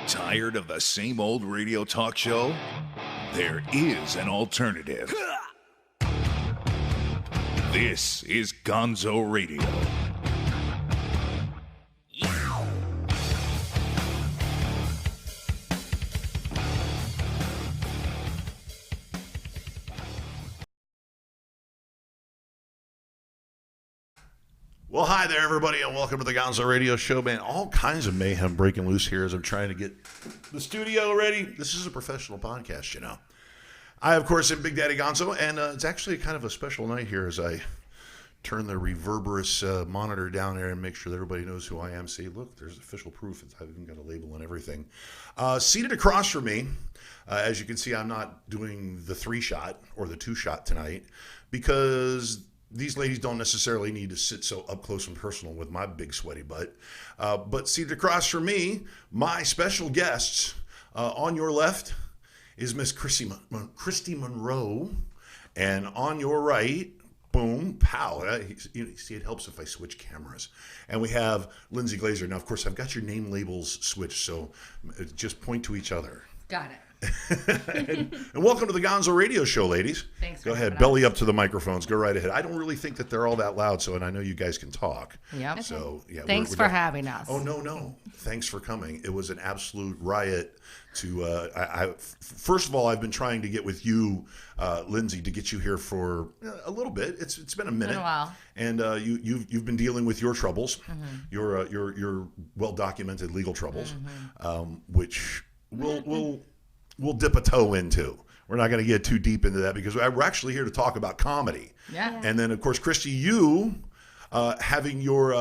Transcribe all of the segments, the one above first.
Tired of the same old radio talk show? There is an alternative. This is GONZO Radio. Well, hi there, everybody, and welcome to the GONZO Radio Show, man. All kinds of mayhem breaking loose here as I'm trying to get the studio ready. This is a professional podcast, you know. I, of course, am Big Daddy Gonzo, and it's actually kind of a special night here as I turn the reverberous monitor down there and make sure that everybody knows who I am. See, look, there's official proof. I've even got a label and everything. Seated across from me, as you can see, I'm not doing the 3-shot or the 2-shot tonight because these ladies don't necessarily need to sit so up close and personal with my big sweaty butt. But seated across from me, my special guests, on your left is Miss Christy Monroe. And on your right, boom, pow. You see, it helps if I switch cameras. And we have Lindsay Glazer. Now, of course, I've got your name labels switched, so just point to each other. Got it. and welcome to the GONZO Radio Show, ladies. Thanks. Go ahead, belly up to the microphones. Go right ahead. I don't really think that they're all that loud, and I know you guys can talk. Yep. So yeah. Thanks for having us. Oh no. Thanks for coming. It was an absolute riot. First of all, I've been trying to get with you, Lindsay, to get you here for a little bit. It's been a minute. Been a while. And you've been dealing with your troubles, your well documented legal troubles, which we'll dip a toe into. We're not going to get too deep into that because we're actually here to talk about comedy. Yeah. And then, of course, Christy, you having your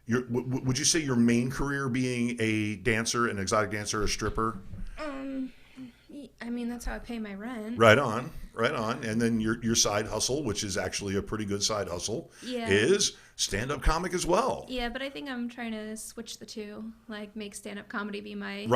would you say your main career being a dancer, an exotic dancer, a stripper? I mean, that's how I pay my rent. Right on. And then your side hustle, which is actually a pretty good side hustle, is stand-up comic as well. Yeah, but I think I'm trying to switch the two, like make stand-up comedy be my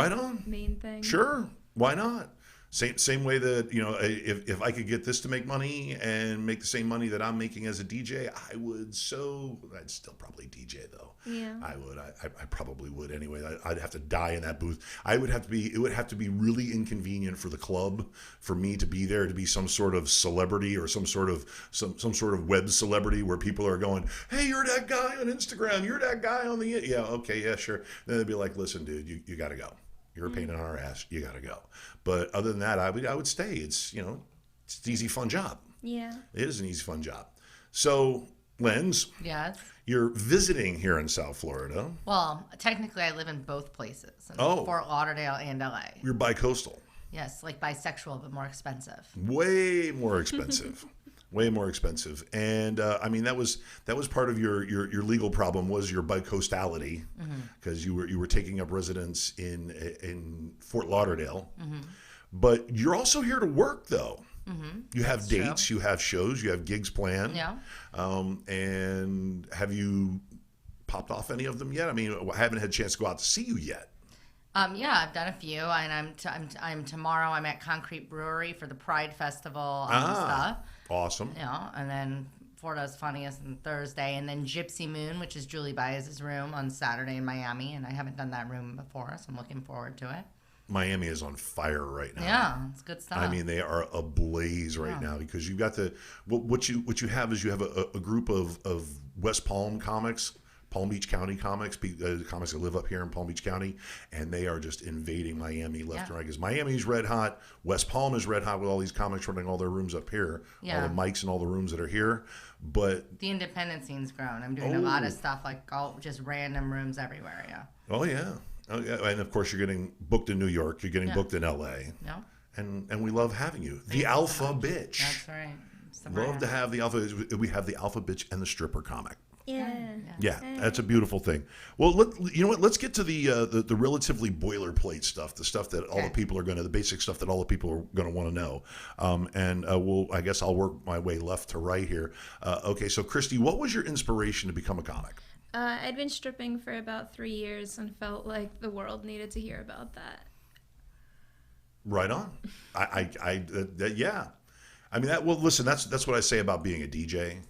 main thing. Sure. Why not? Same way that, if I could get this to make money and make the same money that I'm making as a DJ, I would. So I'd still probably DJ though. Yeah. I would. I probably would anyway. I'd have to die in that booth. It would have to be really inconvenient for the club for me to be there, to be some sort of celebrity or some sort of web celebrity where people are going, hey, you're that guy on Instagram. You're that guy on the, yeah. Okay. Yeah, sure. Then they'd be like, listen, dude, you got to go. You're a pain in our ass. You got to go. But other than that, I would stay. It's it's an easy, fun job. Yeah. It is an easy, fun job. So, Linz. Yes. You're visiting here in South Florida. Well, technically, I live in both places. Fort Lauderdale and LA. You're bi-coastal. Yes, like bisexual, but more expensive. Way more expensive. Way more expensive. And I mean, that was part of your legal problem was your bicoastality, because you were taking up residence in Fort Lauderdale. But you're also here to work though. You have dates, true. You have shows, you have gigs planned. Yeah. And have you popped off any of them yet? I mean, I haven't had a chance to go out to see you yet. Yeah, I've done a few, and I'm tomorrow. I'm at Concrete Brewery for the Pride Festival and stuff. Awesome. Yeah, and then Florida's Funniest on Thursday, and then Gypsy Moon, which is Julie Baez's room, on Saturday in Miami, and I haven't done that room before, so I'm looking forward to it. Miami is on fire right now. Yeah, it's good stuff. I mean, they are ablaze right now because you've got what you have is you have a group of West Palm comics. Palm Beach County comics, comics that live up here in Palm Beach County, and they are just invading Miami left and right. Because Miami's red hot, West Palm is red hot with all these comics running all their rooms up here, all the mics and all the rooms that are here. But the independent scene's grown. I'm doing a lot of stuff, like all just random rooms everywhere. Yeah. Oh yeah, and of course you're getting booked in New York. You're getting booked in LA. Yeah. And we love having you. The Alpha Bitch. That's right. Love to have the Alpha. We have the Alpha Bitch and the Stripper comic. Yeah, that's a beautiful thing. Well, you know what? Let's get to the relatively boilerplate stuff, the stuff that all the people are the basic stuff that all the people are going to want to know. I guess I'll work my way left to right here. Okay, so Christy, what was your inspiration to become a comic? I'd been stripping for about 3 years and felt like the world needed to hear about that. Right on. Yeah. I mean, listen, that's what I say about being a DJ.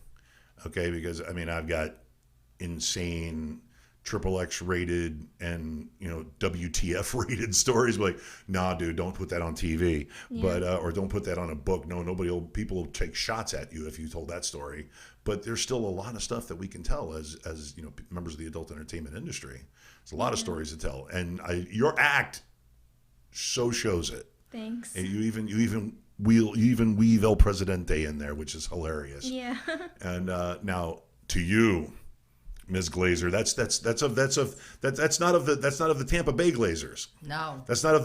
Okay, because I mean, I've got insane XXX rated and WTF rated stories. Like, nah, dude, don't put that on TV, but or don't put that on a book. No, people will take shots at you if you told that story. But there's still a lot of stuff that we can tell as members of the adult entertainment industry. There's a lot of stories to tell, and your act so shows it. Thanks. And you even weave El Presidente in there, which is hilarious. Yeah. And now to you, Ms. Glazer, that's not of the Tampa Bay Glazers. No. That's not of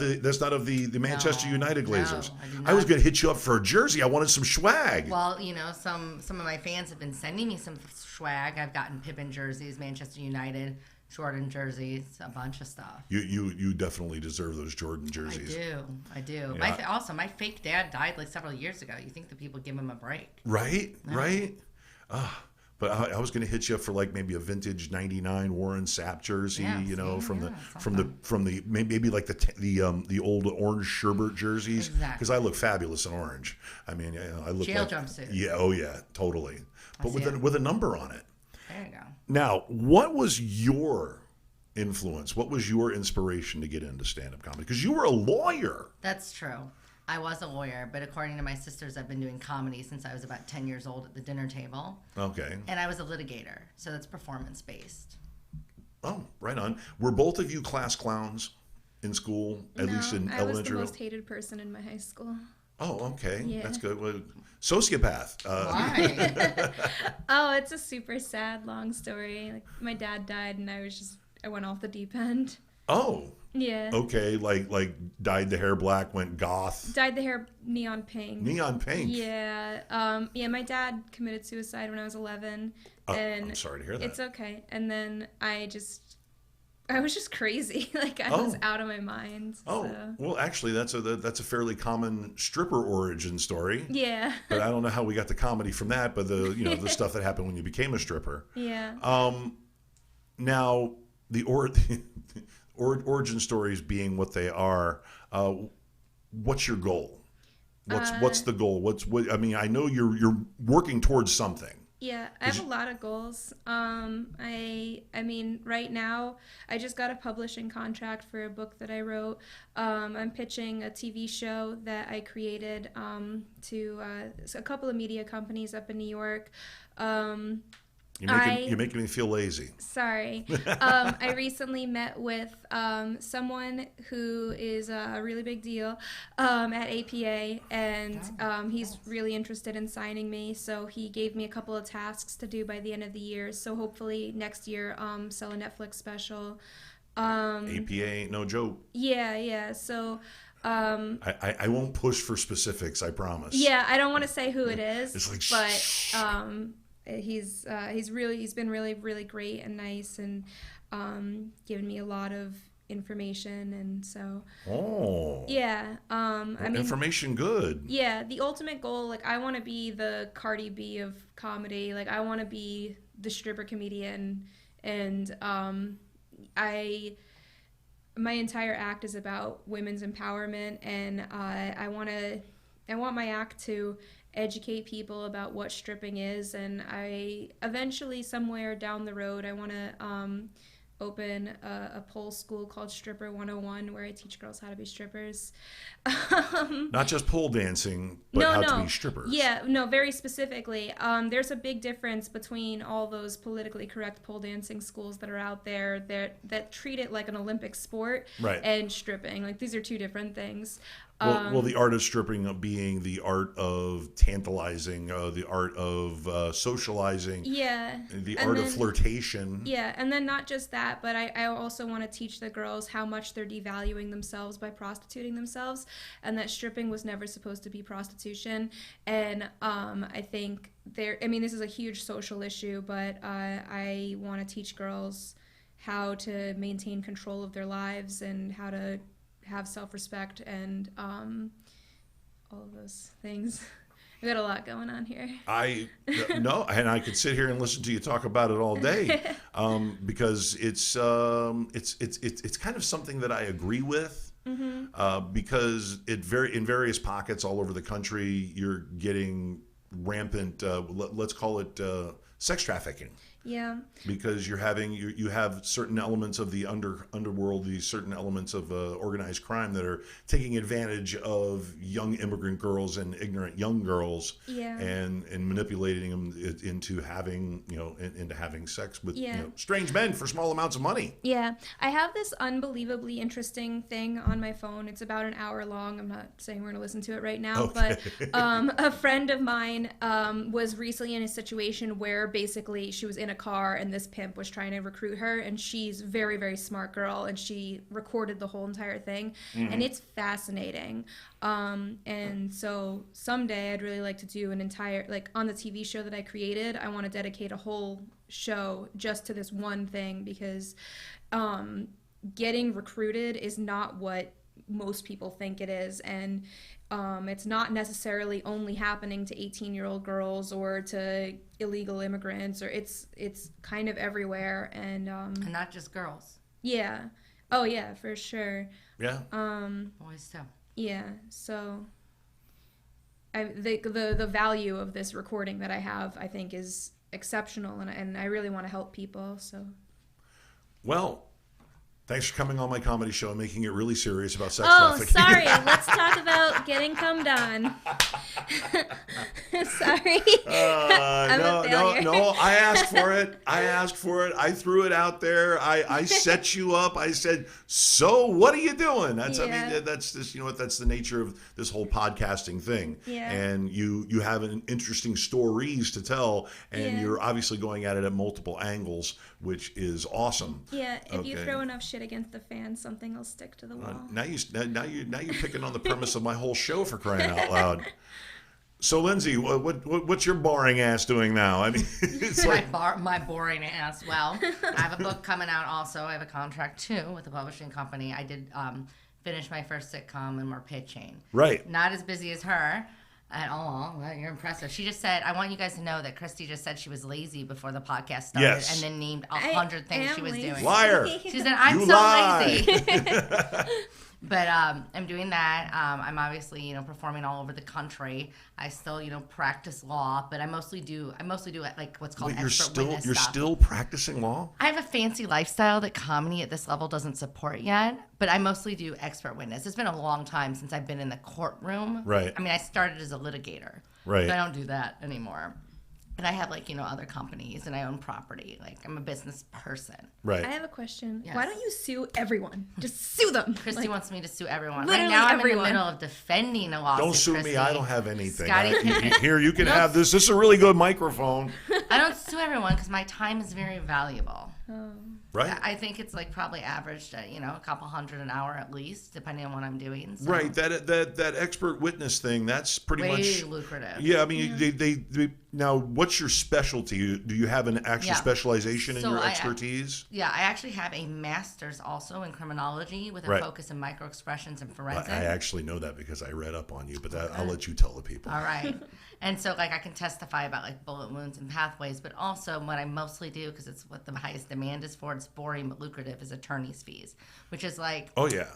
the Manchester United Glazers. No, I was going to hit you up for a jersey. I wanted some swag. Well, some of my fans have been sending me some swag. I've gotten Pippen jerseys, Manchester United, Jordan jerseys, a bunch of stuff. You definitely deserve those Jordan jerseys. I do. Yeah. My fake dad died like several years ago. You think the people give him a break? Right? But I was going to hit you up for like maybe a vintage '99 Warren Sapp jersey, from the maybe like the old orange sherbet jerseys, because I look fabulous in orange. I mean, I look jail like jumpsuit. Yeah, oh yeah, totally. But with a number on it. There you go. Now, what was your influence? What was your inspiration to get into stand-up comedy? Because you were a lawyer. That's true. I was a lawyer, but according to my sisters, I've been doing comedy since I was about 10 years old at the dinner table. Okay. And I was a litigator, so that's performance-based. Oh, right on. Were both of you class clowns in school, at least in elementary? I was the most hated person in my high school. Oh, okay. Yeah. That's good. Well, sociopath. Why? Oh, it's a super sad, long story. Like, my dad died, and I went off the deep end. Oh. Yeah. Okay, like dyed the hair black, went goth. Dyed the hair neon pink. Neon pink. Yeah. My dad committed suicide when I was 11. And I'm sorry to hear that. It's okay. And then I was just crazy. Like, I was out of my mind. Oh, so. Well, actually, that's a fairly common stripper origin story. Yeah. But I don't know how we got the comedy from that, but the stuff that happened when you became a stripper. Yeah. Now the origin stories being what they are, what's your goal? What's the goal? I mean, I know you're working towards something. Yeah, I have a lot of goals. I mean, right now, I just got a publishing contract for a book that I wrote. I'm pitching a TV show that I created to a couple of media companies up in New York. You're making me feel lazy. Sorry. I recently met with someone who is a really big deal at APA, and he's really interested in signing me. So he gave me a couple of tasks to do by the end of the year. So hopefully next year, sell a Netflix special. APA ain't no joke. Yeah. So I won't push for specifics, I promise. Yeah, I don't want to say who it is, it's like, but he's been really, really great and nice, and given me a lot of information, and so yeah. I mean, information good. Yeah, the ultimate goal, like, I want to be the Cardi B of comedy. Like, I want to be the stripper comedian, and my entire act is about women's empowerment, and I want my act to educate people about what stripping is, and I eventually, somewhere down the road, I want to open a pole school called Stripper 101, where I teach girls how to be strippers. Not just pole dancing, but how to be strippers. Yeah, no, very specifically. There's a big difference between all those politically correct pole dancing schools that are out there that treat it like an Olympic sport, right, and stripping. Like, these are two different things. Well, the art of stripping being the art of tantalizing, the art of socializing, the art of flirtation. Yeah, and then not just that, but I also want to teach the girls how much they're devaluing themselves by prostituting themselves, and that stripping was never supposed to be prostitution. And I think this is a huge social issue, but I want to teach girls how to maintain control of their lives and how to have self-respect and all of those things. I got a lot going on here. No, and I could sit here and listen to you talk about it all day, because it's kind of something that I agree with, because in various pockets all over the country, you're getting rampant, let's call it sex trafficking. Yeah. Because you have certain elements of the underworld, these certain elements of organized crime that are taking advantage of young immigrant girls and ignorant young girls, and manipulating them into having sex with strange men for small amounts of money. Yeah, I have this unbelievably interesting thing on my phone. It's about an hour long. I'm not saying we're going to listen to it right now, but a friend of mine was recently in a situation where basically she was in a car and this pimp was trying to recruit her, and she's very, very smart girl, and she recorded the whole entire thing, and it's fascinating. And so someday I'd really like to do an entire, like on the TV show that I created, I want to dedicate a whole show just to this one thing, because getting recruited is not what most people think it is, and it's not necessarily only happening to 18-year-old girls or to illegal immigrants, or it's kind of everywhere, and not just girls. Yeah. Oh yeah, for sure. Yeah. Boys too. Yeah. So the value of this recording that I have, I think, is exceptional, and I really want to help people. So. Well, thanks for coming on my comedy show and making it really serious about sex trafficking. Oh, sorry. Let's talk about getting cum done. Sorry. I'm a failure. No. I asked for it. I threw it out there. I set you up. I said, so what are you doing? I mean, that's just, that's the nature of this whole podcasting thing. Yeah. And you have an interesting stories to tell, and you're obviously going at it at multiple angles, which is awesome. Yeah. If you throw enough shit against the fan, something will stick to the wall. Now you're picking on the premise of my whole show, for crying out loud. So, Lindsay, what's your boring ass doing now? I mean, it's my boring ass. Well, I have a book coming out also. I have a contract too with a publishing company. I did finish my first sitcom and we're pitching. Right. Not as busy as her at all. Well, you're impressive. She just said, I want you guys to know that Christy just said she was lazy before the podcast started, and then named 100 things she was doing. Liar. She said, I'm you so lie. lazy. But I'm doing that. I'm obviously, performing all over the country. I still, practice law, but I mostly do like what's called expert witness You're stuff. Still practicing law? I have a fancy lifestyle that comedy at this level doesn't support yet, but I mostly do expert witness. It's been a long time since I've been in the courtroom. Right. I mean, I started as a litigator. Right. But I don't do that anymore. And I have other companies and I own property. Like, I'm a business person. Right. I have a question. Yes. Why don't you sue everyone? Just sue them. Christy wants me to sue everyone. Literally right now I'm everyone. in the middle of defending a lawsuit. Don't sue Christy. me. I don't have anything. Scotty, Here, you can have this. This is a really good microphone. I don't sue everyone because my time is very valuable. Oh. Right. I think it's probably averaged at, a couple $100 an hour at least, depending on what I'm doing. So. Right. That expert witness thing, that's pretty much lucrative. Yeah, I mean, they now, what's your specialty? Do you have an actual specialization in your expertise? I actually have a master's also in criminology with a focus in microexpressions and forensics. I actually know that because I read up on you, but I'll let you tell the people. All right. And so, I can testify about, bullet wounds and pathways, but also what I mostly do, because it's what the highest demand is for, it's boring but lucrative, is attorney's fees, which is oh, yeah.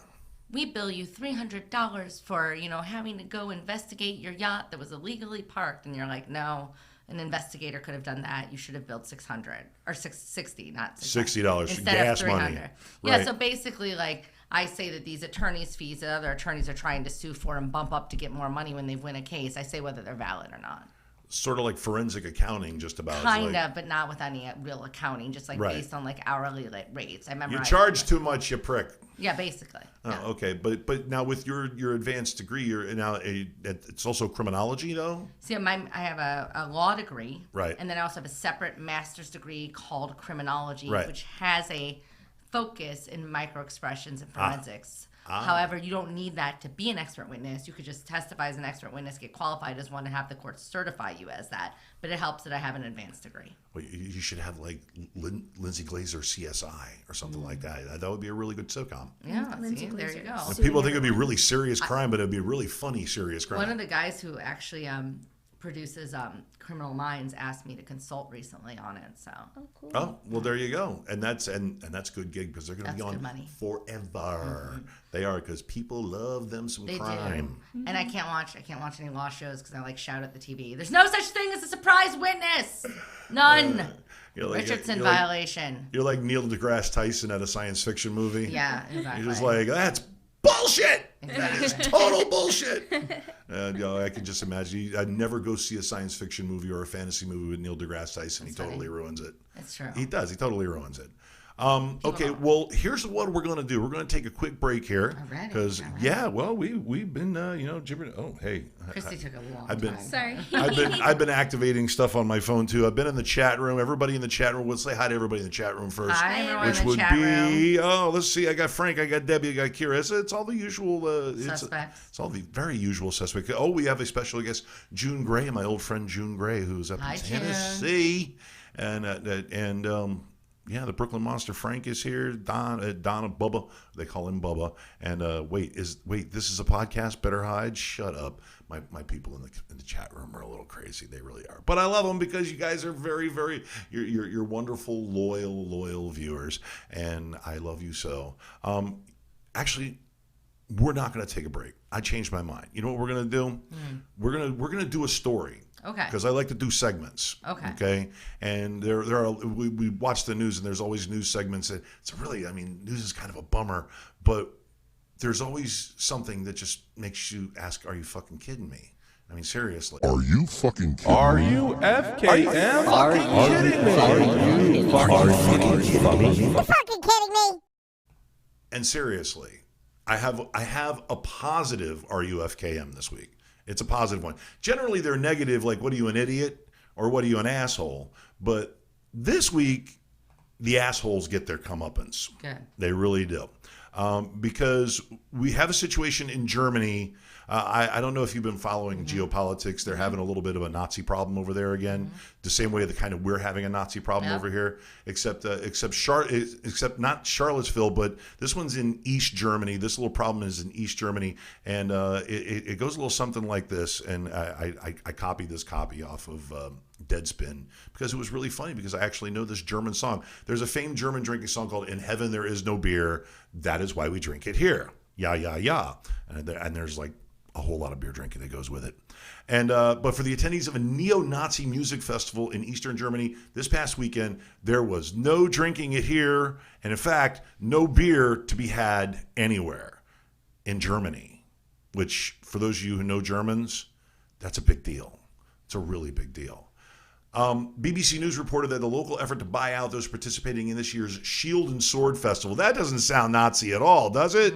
We bill you $300 for, having to go investigate your yacht that was illegally parked. And you're like, no, an investigator could have done that. You should have billed $600 or $60, not $60 instead gas of $300. money. Yeah, Right. so basically, I say that these attorney's fees that other attorneys are trying to sue for and bump up to get more money when they win a case, I say whether they're valid or not. Sort of like forensic accounting, just about. Kind of, but not with any real accounting, just based on hourly rates. I remember you charge too much, you prick. Yeah, basically. Yeah. Oh, okay, but now with your advanced degree, you're now it's also criminology, though. See, I have a law degree, right, and then I also have a separate master's degree called criminology, right, which has a focus in microexpressions and forensics. However, you don't need that to be an expert witness. You could just testify as an expert witness, get qualified as one, and have the court certify you as that. But it helps that I have an advanced degree. Well, you should have Lindsay Glazer CSI or something like that. That would be a really good sitcom. Yeah, Lindsay there you Glazer. go. And people think it would be really serious crime, but it would be really funny serious crime. One of the guys who actually produces Criminal Minds asked me to consult recently on it. So. Oh, cool. Oh, well, there you go, and that's a good gig because they're going to be on money. forever. Mm-hmm. They are, because people love them some they crime. Do. And I can't watch any law shows because I shout at the TV. There's no such thing as a surprise witness. None. You're like, Richardson you're like, violation. you're like Neil deGrasse Tyson at a science fiction movie. Yeah, exactly. You're just like, that's bullshit. That is Exactly. total bullshit. I can just imagine. I'd never go see a science fiction movie or a fantasy movie with Neil deGrasse Tyson. That's he totally funny. ruins it. It's true. He does. He totally ruins it. Okay, well, here's what we're going to do. We're going to take a quick break here. Already? Because, Alright. yeah, well, we've been, gibbering. Oh, hey. Christy took a long I've been- time. Sorry. I've been activating stuff on my phone, too. I've been in the chat room. Everybody in the chat room. Let's say hi to everybody in the chat room first. Hi, everyone Which in the would chat room. be, let's see. I got Frank, I got Debbie, I got Kira. It's all the usual. Suspects. It's all the very usual suspects. Oh, we have a special guest, June Gray, my old friend June Gray, who's up Hi, in June. Tennessee. Yeah, the Brooklyn Monster Frank is here. Donna Bubba, they call him Bubba. And wait, this is a podcast? Better hide. Shut up. My people in the chat room are a little crazy. They really are. But I love them because you guys are very, very. You're wonderful, loyal viewers, and I love you so. Actually, we're not going to take a break. I changed my mind. You know what we're going to do? We're gonna do a story. Okay. Because I like to do segments. Okay. Okay. And there are we watch the news and there's always news segments that news is kind of a bummer, but there's always something that just makes you ask, are you fucking kidding me? I mean, seriously. Are you fucking kidding me? RUFKM. Are you fucking kidding me? And seriously, I have a positive RUFKM this week. It's a positive one. Generally, they're negative, like, what are you, an idiot? Or what are you, an asshole? But this week, the assholes get their comeuppance. Good. They really do. Because we have a situation in Germany. I don't know if you've been following geopolitics. They're having a little bit of a Nazi problem over there again, the same way that kind of we're having a Nazi problem over here, except not Charlottesville, but this one's in East Germany. This little problem is in East Germany, and it goes a little something like this. And I copied this copy off of Deadspin because it was really funny because I actually know this German song. There's a famed German drinking song called "In Heaven There Is No Beer. That is why we drink it here." Yeah, yeah, yeah. And there's like a whole lot of beer drinking that goes with it. And but for the attendees of a neo-Nazi music festival in Eastern Germany this past weekend, there was no drinking it here, and in fact, no beer to be had anywhere in Germany, which for those of you who know Germans, that's a big deal. It's a really big deal. BBC News reported that the local effort to buy out those participating in this year's Shield and Sword Festival, that doesn't sound Nazi at all, does it?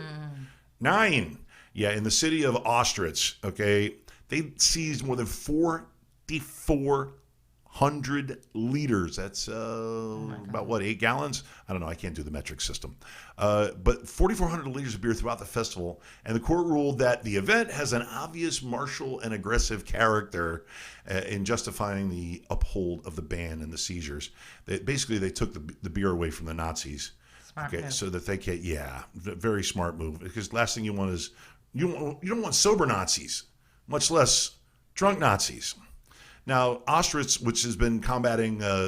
Nine. Yeah, in the city of Ostritz, okay, they seized more than 4,400 liters. That's about, 8 gallons? I don't know. I can't do the metric system. But 4,400 liters of beer throughout the festival. And the court ruled that the event has an obvious martial and aggressive character in justifying the uphold of the ban and the seizures. They took the beer away from the Nazis. Smart Okay, move. so that they can't, very smart move. Because last thing you want is, you don't want sober Nazis, much less drunk Nazis. Now, Ostritz, which has been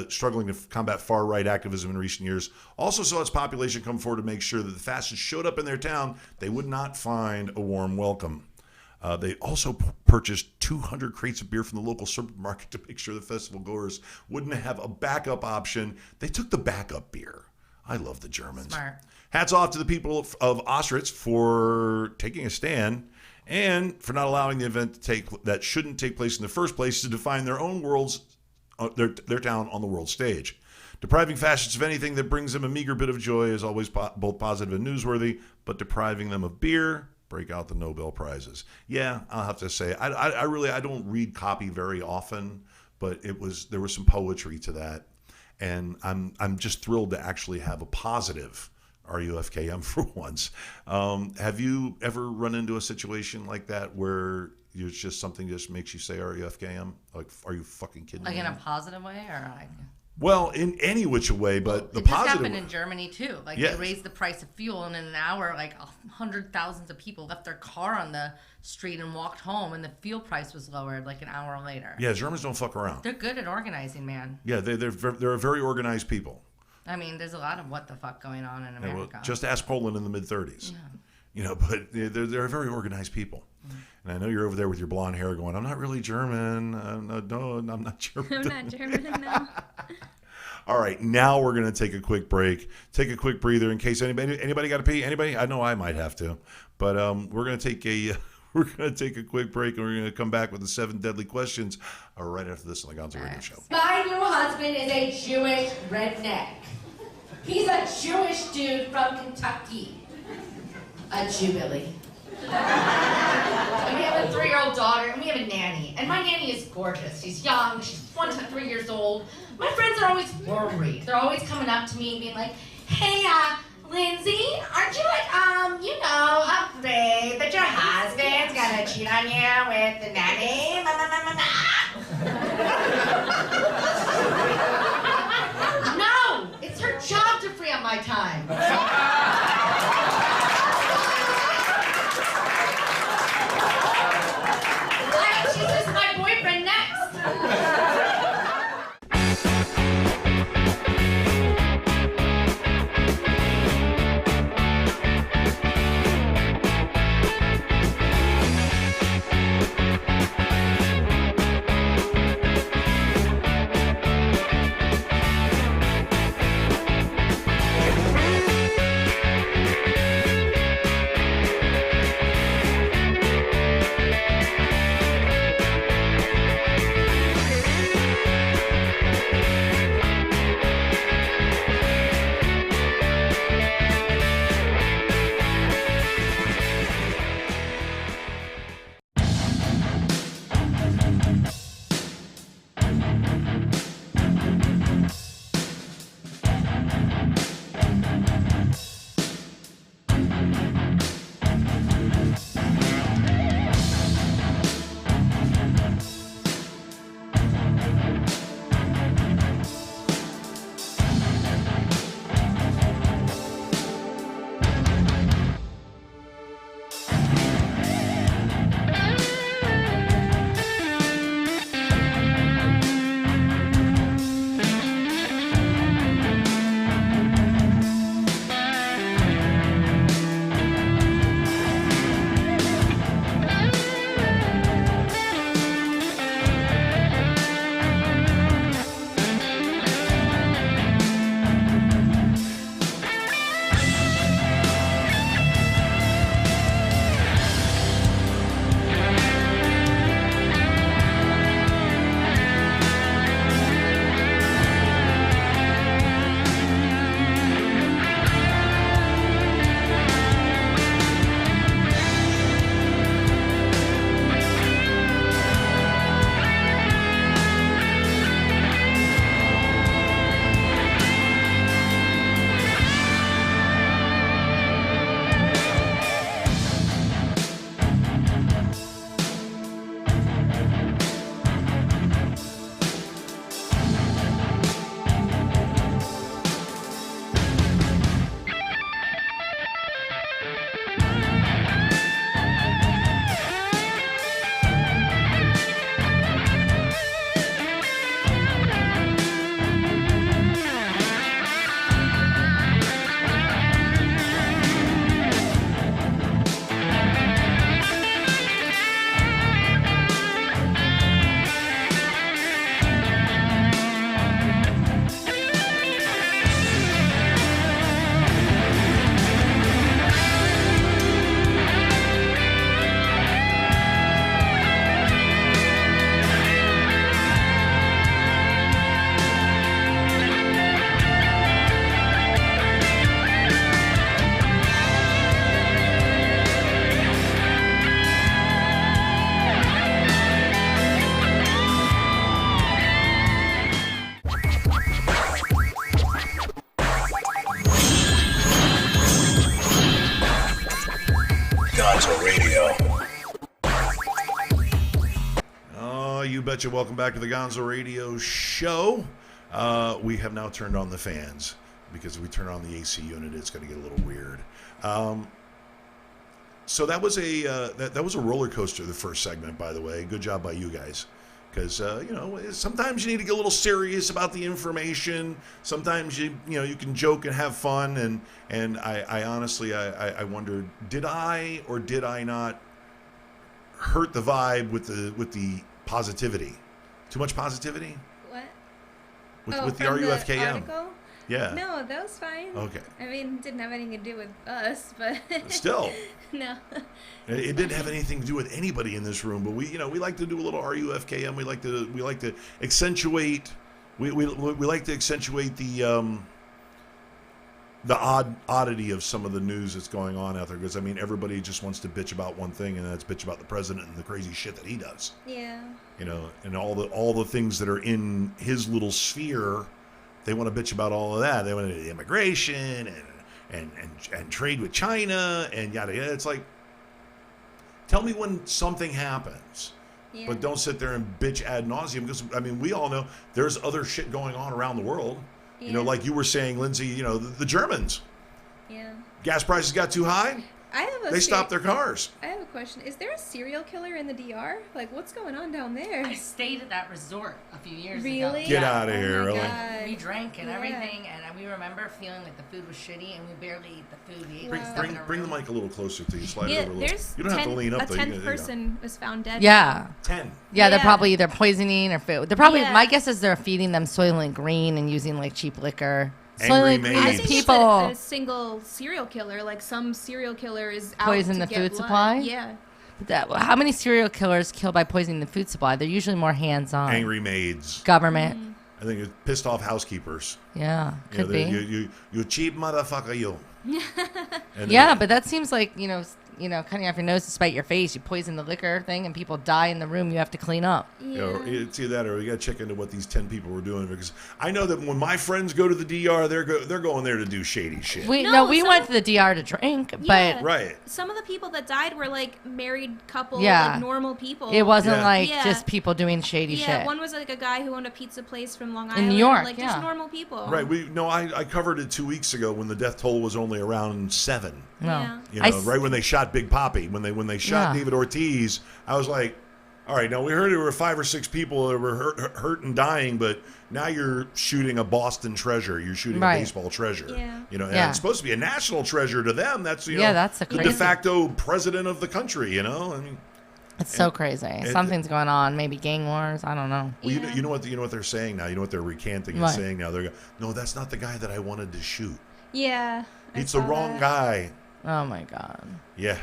struggling to combat far-right activism in recent years, also saw its population come forward to make sure that the fascists showed up in their town, they would not find a warm welcome. They also purchased 200 crates of beer from the local supermarket to make sure the festival goers wouldn't have a backup option. They took the backup beer. I love the Germans. Smart. Hats off to the people of Ostritz for taking a stand and for not allowing the event that shouldn't take place in the first place to define their own their town on the world stage. Depriving fascists of anything that brings them a meager bit of joy is always both positive and newsworthy, but depriving them of beer, break out the Nobel Prizes. Yeah, I'll have to say, I don't read copy very often, but there was some poetry to that. And I'm just thrilled to actually have a positive RUFKM for once. Have you ever run into a situation like that where it's just something just makes you say RUFKM? Like, are you fucking kidding me? Like in a positive way, or like? Well, in any which way, but the It just positive happened in Germany too. Like Yes. they raised the price of fuel, and in an hour, like 100,000 of people left their car on the street and walked home, and the fuel price was lowered like an hour later. Yeah, Germans don't fuck around. They're good at organizing, man. Yeah, they're a very organized people. I mean, there's a lot of what the fuck going on in Yeah, well, America. just ask Poland in the mid-30s. Yeah. But they're very organized people. And I know you're over there with your blonde hair going, I'm not really German. No, I'm not German. I'm not German, no. All right, now we're going to take a quick break. Take a quick breather in case anybody got to pee. Anybody? I know I might have to. But we're going to take a quick break, and we're going to come back with the 7 deadly questions right after this on the Gonzo Radio Show. My new husband is a Jewish redneck. He's a Jewish dude from Kentucky. A Jew-billy. And we have a 3-year-old daughter, and we have a nanny. And my nanny is gorgeous. She's young. She's 1 to 3 years old. My friends are always worried. They're always coming up to me and being like, hey, Lindsay, aren't you afraid that your husband's gonna cheat on you with the nanny? No, it's her job to free up my time. Why don't you list my boyfriend next? GONZO Radio. Oh, you betcha. Welcome back to the Gonzo Radio Show. We have now turned on the fans because if we turn on the AC unit, it's going to get a little weird. So that was a roller coaster, the first segment, by the way. Good job by you guys. Because, sometimes you need to get a little serious about the information. Sometimes, you can joke and have fun. And I honestly, I wondered, did I or did I not hurt the vibe with the positivity? Too much positivity? What? with the from RUFKM. article? Yeah. No, that was fine. Okay. I mean, it didn't have anything to do with us, but Still. no. It didn't have anything to do with anybody in this room, but we like to do a little RUFKM. We like to accentuate. We like to accentuate the oddity of some of the news that's going on out there, because I mean everybody just wants to bitch about one thing, and that's bitch about the president and the crazy shit that he does. Yeah. And all the things that are in his little sphere, they want to bitch about all of that. They want to immigration and trade with China and yada yada. It's like, tell me when something happens. Yeah. But don't sit there and bitch ad nauseum, because I mean we all know there's other shit going on around the world. Yeah. Like you were saying, Lindsay, the Germans. Yeah. Gas prices got too high. They stopped their cars. I have a question. Is there a serial killer in the DR? Like, what's going on down there? I stayed at that resort a few years ago. Really? Get out of here, my really? God. We drank and Yeah. everything, and we remember feeling like the food was shitty, and we barely ate the food. We ate Bring, the stuff bring, in our bring the room. mic a little closer to you. Slide Yeah, it over a little. there's You don't have to lean up. a though. You 10th can- person was found dead. Yeah. 10. Yeah, they're Yeah. probably either poisoning or food. They're probably, Yeah. my guess is they're feeding them Soylent Green and using like cheap liquor. Angry Soylent maids. Green I is think people. it's a single serial killer. Like, some serial killer is out Poison to the get food blood. supply? Yeah. How many serial killers kill by poisoning the food supply? They're usually more hands-on. Angry maids. Government. I think it's pissed off housekeepers. Yeah, could be. You cheap motherfucker, you. And Yeah, but that seems like, cutting off your nose to spite your face. You poison the liquor thing and people die in the room you have to clean up. It's either that or we got to check into what these 10 people were doing, because I know that when my friends go to the DR, they're going there to do shady shit. We No, we some went of- to the DR to drink, Yeah. but Right. Some of the people that died were like married couple, Yeah. like normal people. it wasn't Yeah. like Yeah. just people doing shady Yeah, shit. one was like a guy who owned a pizza place from Long In Island. New York, like yeah. just normal people. Right. I covered it 2 weeks ago when the death toll was only around 7. No. Yeah. Right when they shot Big Papi, when they shot Yeah. David Ortiz, I was like, all right, now we heard there were 5 or 6 people that were hurt and dying, but now you're shooting a Boston treasure. You're shooting Right. a baseball treasure. Yeah. And Yeah. it's supposed to be a national treasure to them. That's that's the the de crazy. facto president of the country. I mean, It's so crazy. Something's going on. Maybe gang wars. I don't know. well, Yeah. you know what they're saying now. You know what they're recanting and What? saying now. They're no, that's not the guy that I wanted to shoot. Yeah. I It's the saw wrong that. guy. Oh my god. Yeah.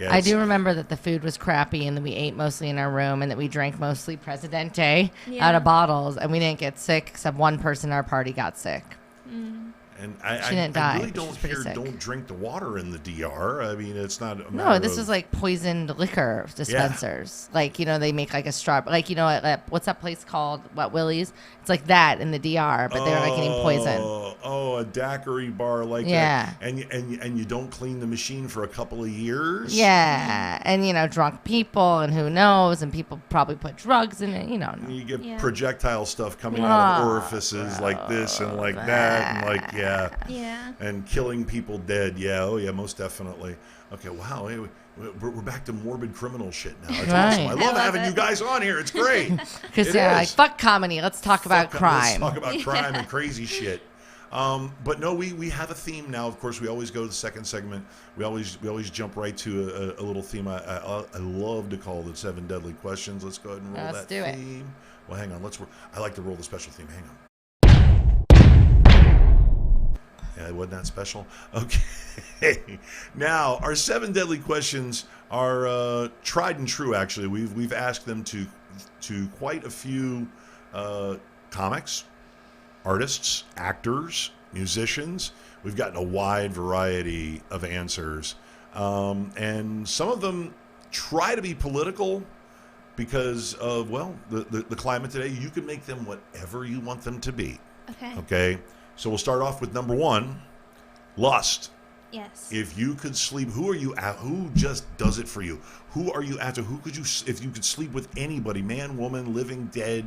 I do remember that the food was crappy and that we ate mostly in our room and that we drank mostly Presidente Yeah. out of bottles and we didn't get sick except one person in our party got sick. And She didn't I die, really but she don't was pretty hear sick. don't drink the water in the DR. I mean, it's not a No, matter this of- was like poisoned liquor dispensers. Like, they make like a straw, like, what's that place called? What, Willie's? It's like that in the DR, but they're like getting poisoned. Oh, a daiquiri bar like Yeah. that. And you don't clean the machine for a couple of years? Yeah. And, drunk people and who knows, and people probably put drugs in it, no. You get Yeah. projectile stuff coming out of Oh, orifices like this and like that and like, yeah. Yeah. And killing people dead. Yeah, oh yeah, most definitely. Okay, wow. Hey, we're back to morbid criminal shit now. It's awesome. Right. I I love love having it. you guys on here. It's great. Because It they're like, is. fuck comedy, let's talk about Let's crime. talk about crime and crazy shit. But no, we have a theme now. Of course, we always go to the second segment. We always jump right to a little theme. I love to call the 7 deadly questions. Let's go ahead and roll Let's that do it. theme. Well, hang on. I like to roll the special theme. Hang on. Yeah, wasn't that special? Okay. Now, our 7 deadly questions are tried and true. Actually, we've asked them to quite a few comics, artists, actors, musicians. We've gotten a wide variety of answers, and some of them try to be political because of the climate today. You can make them whatever you want them to be. Okay. So we'll start off with number 1, lust. Yes. If you could sleep, who are you at? Who just does it for you? Who are you after? Who could you, if you could sleep with anybody, man, woman, living, dead,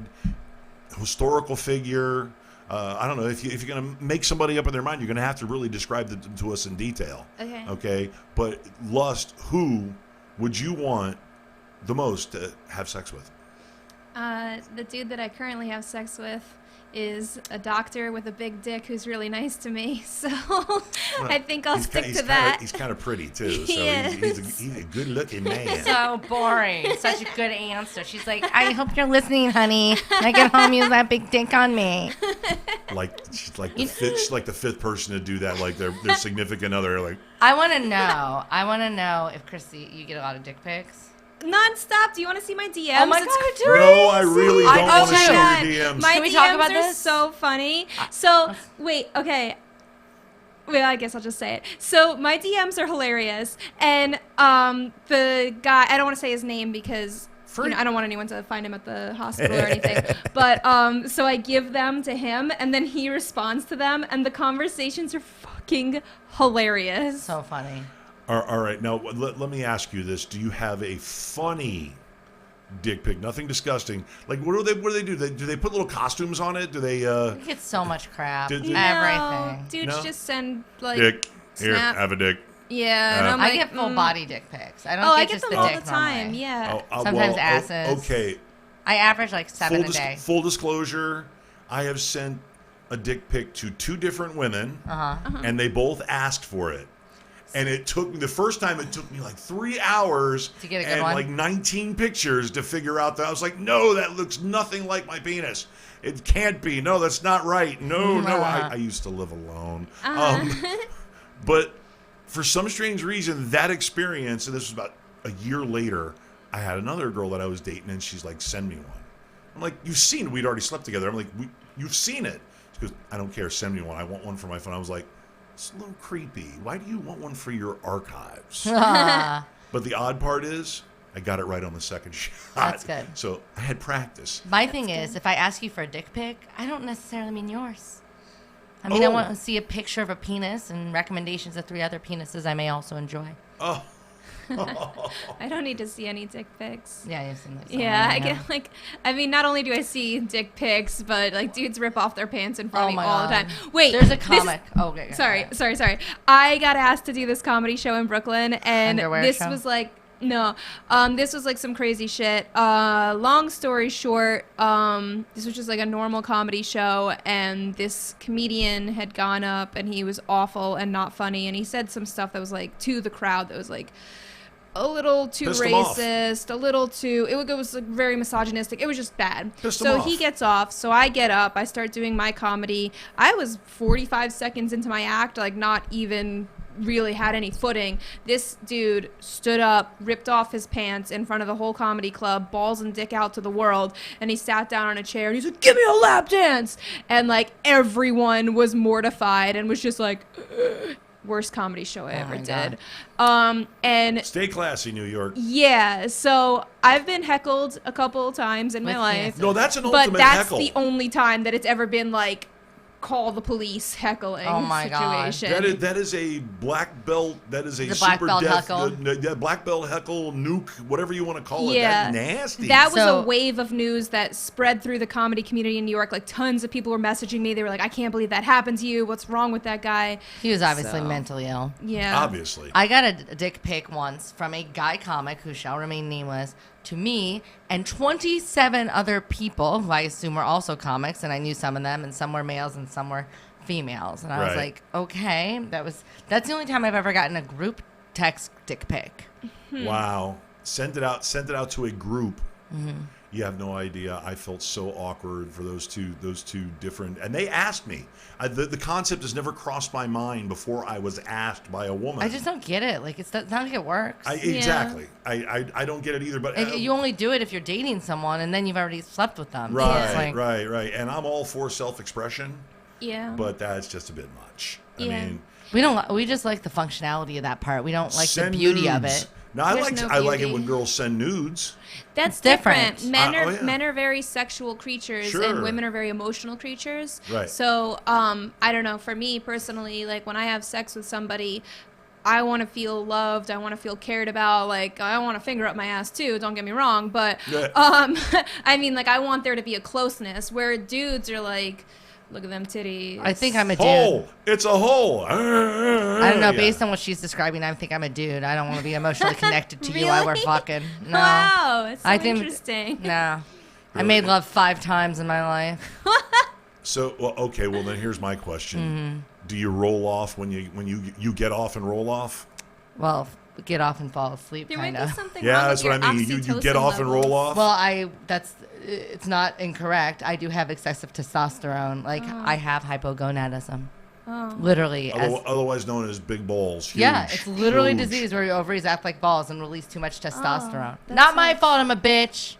historical figure? I don't know. If you're going to make somebody up in their mind, you're going to have to really describe them to us in detail. Okay. Okay. But lust, who would you want the most to have sex with? The dude that I currently have sex with, is a doctor with a big dick who's really nice to me. So I think I'll stick to that. He's kind of pretty, too. So He he's a good-looking man. So boring. Such a good answer. She's like, I hope you're listening, honey. When I get home, use that big dick on me. She's like the fifth person to do that. Like their significant other. Like I want to know if Christy, you get a lot of dick pics. Non-stop. Do you want to see my DMs? Oh my It's God, crazy. no, I really don't want to see God. your DMs. My Can we DMs talk about are this? so funny. So wait, okay. Well, I guess I'll just say it. So my DMs are hilarious, and the guy, I don't want to say his name because I don't want anyone to find him at the hospital or anything. But so I give them to him, and then he responds to them, and the conversations are fucking hilarious. So funny. All right, now let me ask you this: do you have a funny dick pic? Nothing disgusting. Like what do they do? Do they put little costumes on it? Do they? You get so much crap. Did you- Everything. Dudes No? just send like Dick here, snap. have a dick. Yeah, and I'm I like, get full body dick pics. I don't Oh, get I get just them the all dick the time. normally. Yeah. Sometimes asses. Okay. I average like 7 a day. Full disclosure: I have sent a dick pic to 2 different women, and they both asked for it. And it took me, the first time it took me like 3 hours To get a good and one? like 19 pictures to figure out that. I was like, no, that looks nothing like my penis. It can't be. No, that's not right. No. I used to live alone. But for some strange reason, that experience, and this was about a year later, I had another girl that I was dating, and she's like, send me one. I'm like, you've seen it. We'd already slept together. I'm like, you've seen it. She goes, I don't care. Send me one. I want one for my phone. I was like, it's a little creepy. Why do you want one for your archives? But the odd part is, I got it right on the second shot. That's good. So I had practice. My thing is, if I ask you for a dick pic, I don't necessarily mean yours. I mean, I want to see a picture of a penis and recommendations of 3 other penises I may also enjoy. Oh. I don't need to see any dick pics. Yeah, you've seen those. Yeah, I get like, I mean, not only do I see dick pics, but like dudes rip off their pants in front of me all the time. Wait, there's a comic. Okay. Sorry. I got asked to do this comedy show in Brooklyn, and Underwear this show? was like, no, this was like some crazy shit. Long story short, this was just like a normal comedy show, and this comedian had gone up, and he was awful and not funny, and he said some stuff that was like to the crowd that was like a little too Pissed him off. racist, a little too, it was like very misogynistic. It was just bad. Pissed him So off. he gets off. So I get up. I start doing my comedy. I was 45 seconds into my act, like not even really had any footing. This dude stood up, ripped off his pants in front of the whole comedy club, balls and dick out to the world, and he sat down on a chair and he's like, give me a lap dance. And like everyone was mortified and was just like, ugh. Worst comedy show I ever did. And Stay classy, New York. yeah, so I've been heckled a couple of times in my With life. penises. No, that's an But ultimate that's heckle. the only time that it's ever been like call the police heckling Oh my God. situation. That is a black belt. That is a The black super belt death. heckle. Black belt heckle, nuke, whatever you want to call it. Yeah. That's nasty. That was So- a wave of news that spread through the comedy community in New York. Like tons of people were messaging me. They were like, I can't believe that happened to you. What's wrong with that guy? He was obviously So- mentally ill. Yeah. Obviously. I got a dick pic once from a guy comic who shall remain nameless to me and 27 other people who I assume were also comics, and I knew some of them, and some were males and some were females. And I was Right. like, okay, that's the only time I've ever gotten a group text dick pic. Wow. Sent it out to a group. Mm-hmm. You have no idea. I felt so awkward for those two different. And they asked me. The concept has never crossed my mind before I was asked by a woman. I just don't get it. Like, it's not like it works. Exactly. I don't get it either. But You only do it if you're dating someone and then you've already slept with them. right, It's like- right. And I'm all for self-expression, Yeah. but that's just a bit much. I Yeah. mean, We just like the functionality of that part. We don't like the send beauty of nudes. it. No, There's no I like it beauty. when girls send nudes. That's It's different. different. Men are yeah. men are very sexual creatures, Sure. and women are very emotional creatures. Right. So, I don't know. For me personally, like when I have sex with somebody, I want to feel loved. I want to feel cared about. Like I want to finger up my ass too. Don't get me wrong, but Yeah. I mean, like I want there to be a closeness. Where dudes are like, look at them titties. I think I'm a dude. Hole. It's a hole. I don't know. Yeah. Based on what she's describing, I think I'm a dude. I don't want to be emotionally connected to you while we're Really? fucking. No. Wow, it's so I think- interesting. No. I made love 5 times in my life. So, well, okay. Well, then here's my question: Do you roll off when you get off and roll off? Well, get off and fall asleep, There kind might be of. something Yeah, wrong that's with what I your mean. You oxytocin get off and roll levels. off. Well, it's not incorrect. I do have excessive testosterone. Like I have hypogonadism. Oh. Literally. Otherwise known as big balls. Huge, Yeah, it's literally a huge. disease where your ovaries act like balls and release too much testosterone. that Not my sucks. fault. I'm a bitch.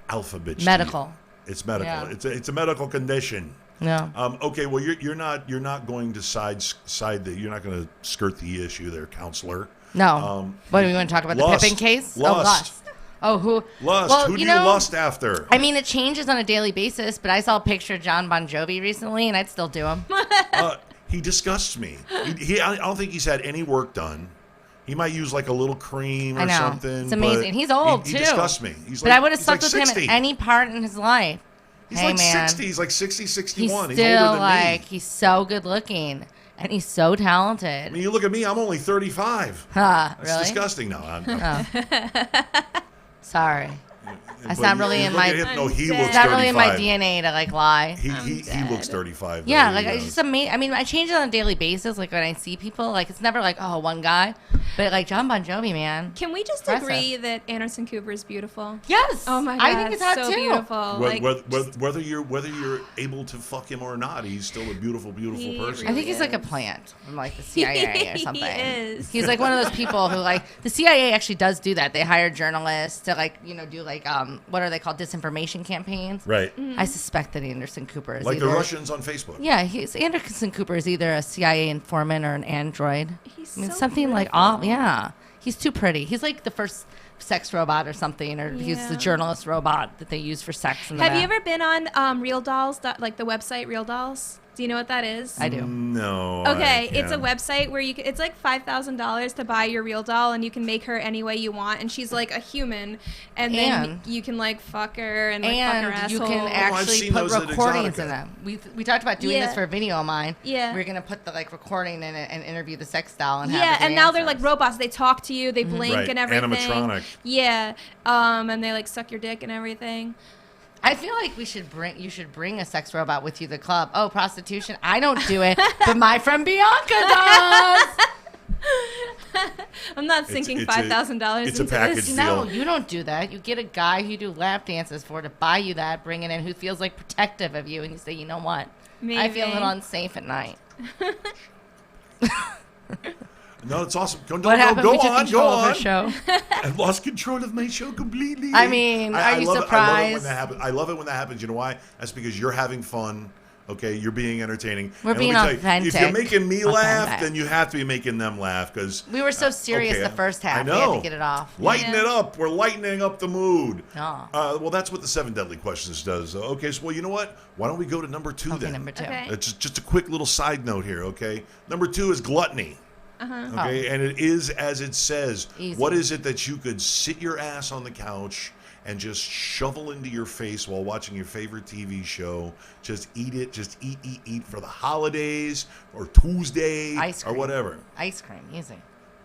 Alpha bitch. Medical. It's medical. Yeah. It's a medical condition. No. Okay. Well, you're not going to you're not going to skirt the issue there, counselor. No. What do we want to talk about? lust. The Pippen case? Lust. Oh, lust. Oh, who? Lust. Well, Who do you lust after? I mean, it changes on a daily basis, but I saw a picture of John Bon Jovi recently, and I'd still do him. He disgusts me. I don't think he's had any work done. He might use like a little cream or I know. something. It's amazing. but He's old, he too. disgusts me. He's But like, I would have he's slept like with him 60. at any part in his life. He's hey, like man. 60. He's like 60, He's 61. He's still older than me. he's so good looking, and he's so talented. I mean, you look at me. I'm only 35. Huh, That's really? disgusting. No, I'm Sorry. That's but not you- really you in look my. at him, no, he It's looks It's not really in my 35. DNA to like lie. He looks 35. though. Yeah, He like it's does. just amazing. I mean, I change it on a daily basis. Like when I see people, like it's never like one guy, but like John Bon Jovi, man. Can we just Impressive. agree that Anderson Cooper is beautiful? Yes. Oh my god, I think it's hot so too. beautiful. Whether you're able to fuck him or not, he's still a beautiful He person. I think he's like a Yes. plant from like the CIA or He something. is. He's like one of those people who like the CIA actually does do that. They hire journalists to like do like what are they called, disinformation campaigns. Right. I suspect that Anderson Cooper is Like either, the Russians on Facebook. Yeah, Anderson Cooper is either a CIA informant or an android. He's I mean, so something like beautiful. yeah. He's too pretty. He's like the first sex robot or something, or he's the Yeah. journalist robot that they use for sex. In the Have you back. ever been on Real Dolls, like the website Real Dolls? Do you know what that is? I do. No. Okay, I it's a can't. website where it's like $5,000 to buy your real doll, and you can make her any way you want, and she's like a human, and then And- you can like fuck her and like fuck her And you asshole. can actually seen put those at recordings Exotica. in them. We talked about doing Yeah. this for a video of mine. Yeah. We're gonna put the like recording in it and interview the sex doll and have Yeah, her do and now they're like answers. robots. They talk to you, they blink Right, and everything. animatronic. Yeah, and they like suck your dick and everything. I feel like you should bring a sex robot with you to the club. Oh, prostitution? I don't do it, but my friend Bianca does. I'm not sinking it's a- $5,000 it's a into package this. deal. No, you don't do that. You get a guy who you do lap dances for to buy you that, bring it in, who feels like protective of you, and you say, you know what? I feel a Maybe. little unsafe at night. No, it's awesome. Go What happened? go We took on, go control of her on. show. I've lost control of my show completely. I mean, are you love it. I love it surprised? when that happens. I love it when that happens. You know why? That's because you're having fun. Okay, you're being entertaining. We're And let being me tell you, authentic. if you're making me laugh, Authentic. then you have to be making them laugh because We were so serious the first half. I know. We had to get it off. Lighten Yeah. it up. We're lightening up the mood. Oh. Well, that's what the 7 Deadly Questions does. Okay, so well, you know what? Why don't we go to number 2 Okay, then? number 2. Okay. It's just a quick little side note here, okay? Number 2 is gluttony. Okay, and it is as it says. Easy. What is it that you could sit your ass on the couch and just shovel into your face while watching your favorite TV show? Just eat it. Just eat for the holidays or Tuesday Ice or cream. whatever. Ice cream, easy.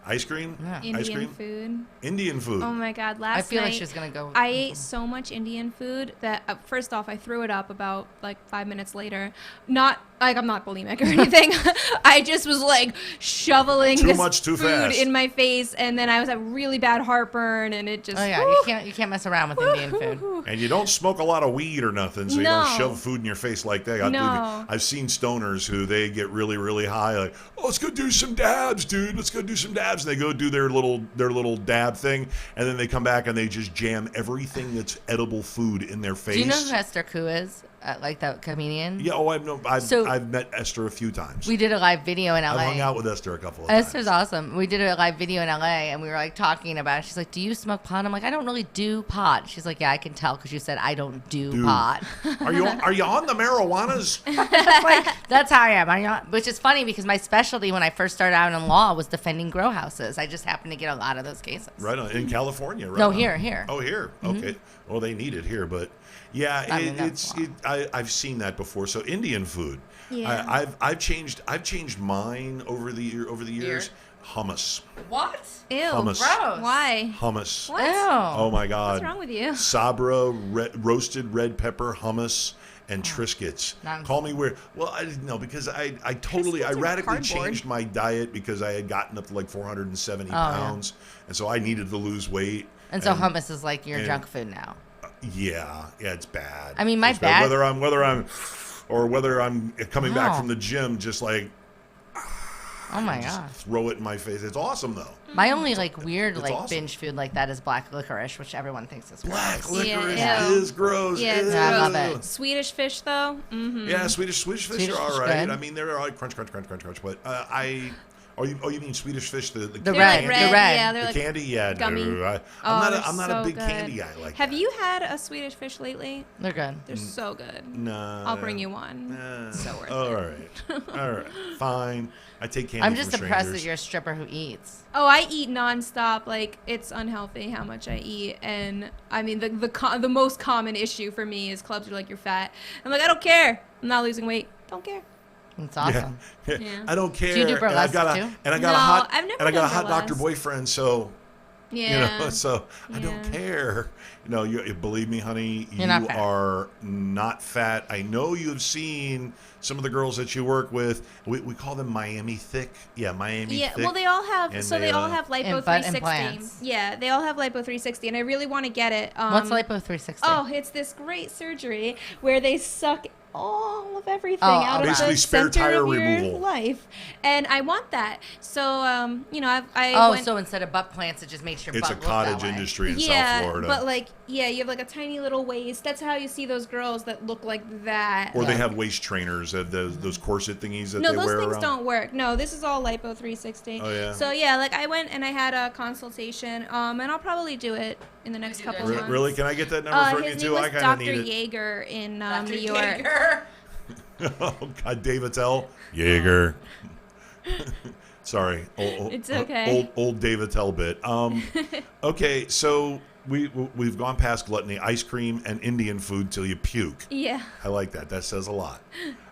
Ice cream? Yeah. Ice Indian cream? food. Indian food. Oh my god, last I feel night like she's gonna go. I ate so much Indian food that first off I threw it up about like 5 minutes later. Not like I'm not bulimic or anything. I just was like shoveling Too this much, too food fast. in my face, and then I was at really bad heartburn, and it just Oh yeah, whew. you can't mess around with Indian food. And you don't smoke a lot of weed or nothing, so you don't No. shove food in your face like that. Believe me, No. I've seen stoners who they get really, really high, like, oh, let's go do some dabs, dude. Let's go do some dabs. And they go do their little dab thing, and then they come back and they just jam everything that's edible food in their face. Do you know who Esther Koo is? Like that comedian? Yeah, I've met Esther a few times. We did a live video in LA. I've hung out with Esther a couple of Esther's times. awesome. We did a live video in LA, and we were like talking about it. She's like, "Do you smoke pot?" I'm like, "I don't really do pot." She's like, "Yeah, I can tell because you said I don't do Dude. pot." Are you on the marijuanas? That's how I am. Which is funny because my specialty when I first started out in law was defending grow houses. I just happened to get a lot of those cases. Right on, in California, right? No, on. here. Oh, here. Okay. Well, they need it here, but yeah, I mean, that's I've seen that before. So Indian food. Yeah. I've changed mine over the years. Hummus. What? Ew. Hummus. Gross. Why? Hummus. What? Ew. Oh my God. What's wrong with you? Sabra roasted red pepper hummus and Triscuits. Nonsense. Call me weird. Well, I didn't know because I Triscuits are radically cardboard. changed my diet because I had gotten up to like 470 pounds, and so I needed to lose weight. And so hummus is like your junk food now. Yeah, it's bad. I mean, my It's bad. bad- whether I'm coming back Wow. from the gym, just like Oh my just god. throw it in my face. It's awesome though. My only like weird like awesome. binge food like that is black licorice, which everyone thinks is Black gross. licorice Yeah. is gross. Yeah, it's Ew. Yeah, I love gross. it. Swedish fish, though. Mm-hmm. Yeah, Swedish fish Swedish are all fish right. good. I mean, they're all right. Crunch. But you mean Swedish fish? The The They're red, like the red. Yeah, The they're like candy, yeah. gummy. No, I'm not a big candy guy like Have that. you had a Swedish fish lately? They're good. They're so good. No. I'll bring you one. So worth All it. right, fine. I take candy. I'm just from impressed strangers. that you're a stripper who eats. Oh, I eat nonstop. Like, it's unhealthy how much I eat. And I mean, the most common issue for me is clubs are like, you're fat. I'm like, I don't care. I'm not losing weight. Don't care. It's awesome. Yeah. Yeah. I don't care. Do you do and I burlesque got a too? and I got No, a hot I've never and I got a done hot doctor burlesque. boyfriend. So Yeah. so I don't Yeah. care. You believe me, honey. You're not fat. are not fat. I know you've seen some of the girls that you work with. We call them Miami thick. Yeah, Miami Yeah, thick. well, they all have. And So they all have Lipo And butt 360. implants. Yeah, they all have Lipo 360, and I really want to get it. What's Lipo 360? Oh, it's this great surgery where they suck all of everything Oh, out of Basically the spare center tire of your removal. life, and I want that. So, I Oh, went, so instead of butt plants, it just makes your It's a butt look that cottage way. industry in yeah, South Florida. but like, yeah, you have like a tiny little waist. That's how you see those girls that look like that. or they Yeah. have waist trainers, those corset thingies that No, they those wear things around. don't work. No, this is all Lipo 360. Oh, yeah? So yeah, like I went and I had a consultation, and I'll probably do it in the next couple months. Really? Can I get that number from you His name too? I was kind Dr. of need it. Yeager in Dr. New York. Yeager. Oh God, David Tell. Jaeger. Sorry. It's okay. Old David Tell bit. Okay, so we've gone past gluttony, ice cream, and Indian food till you puke. Yeah. I like that. That says a lot.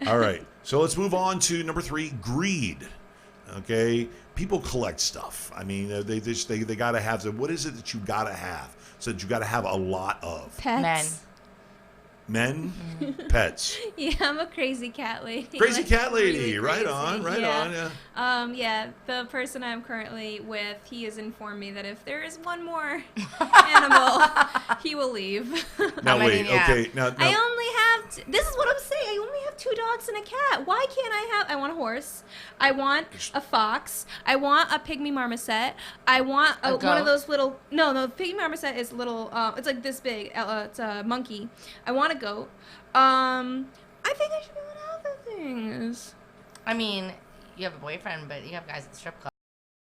All right. So let's move on to number 3, greed. Okay. People collect stuff. I mean, they got to have. What is it that you got to have? So that you got to have a lot of. Pets. Men, pets. Yeah, I'm a crazy cat lady. Crazy Like, cat lady. really Right crazy. on. Right Yeah. on. Yeah. Yeah, the person I'm currently with, he has informed me that if there is one more animal, he will leave. Now many wait. do you have? Okay. Now I only have. This is what I'm saying. I only have 2 dogs and a cat. Why can't I have? I want a horse. I want a fox. I want a pygmy marmoset. I want A one goat? of those little. No, pygmy marmoset is little. It's like this big. It's a monkey. I want a goat. I think I should be one other things. I mean, you have a boyfriend, but you have guys at strip clubs.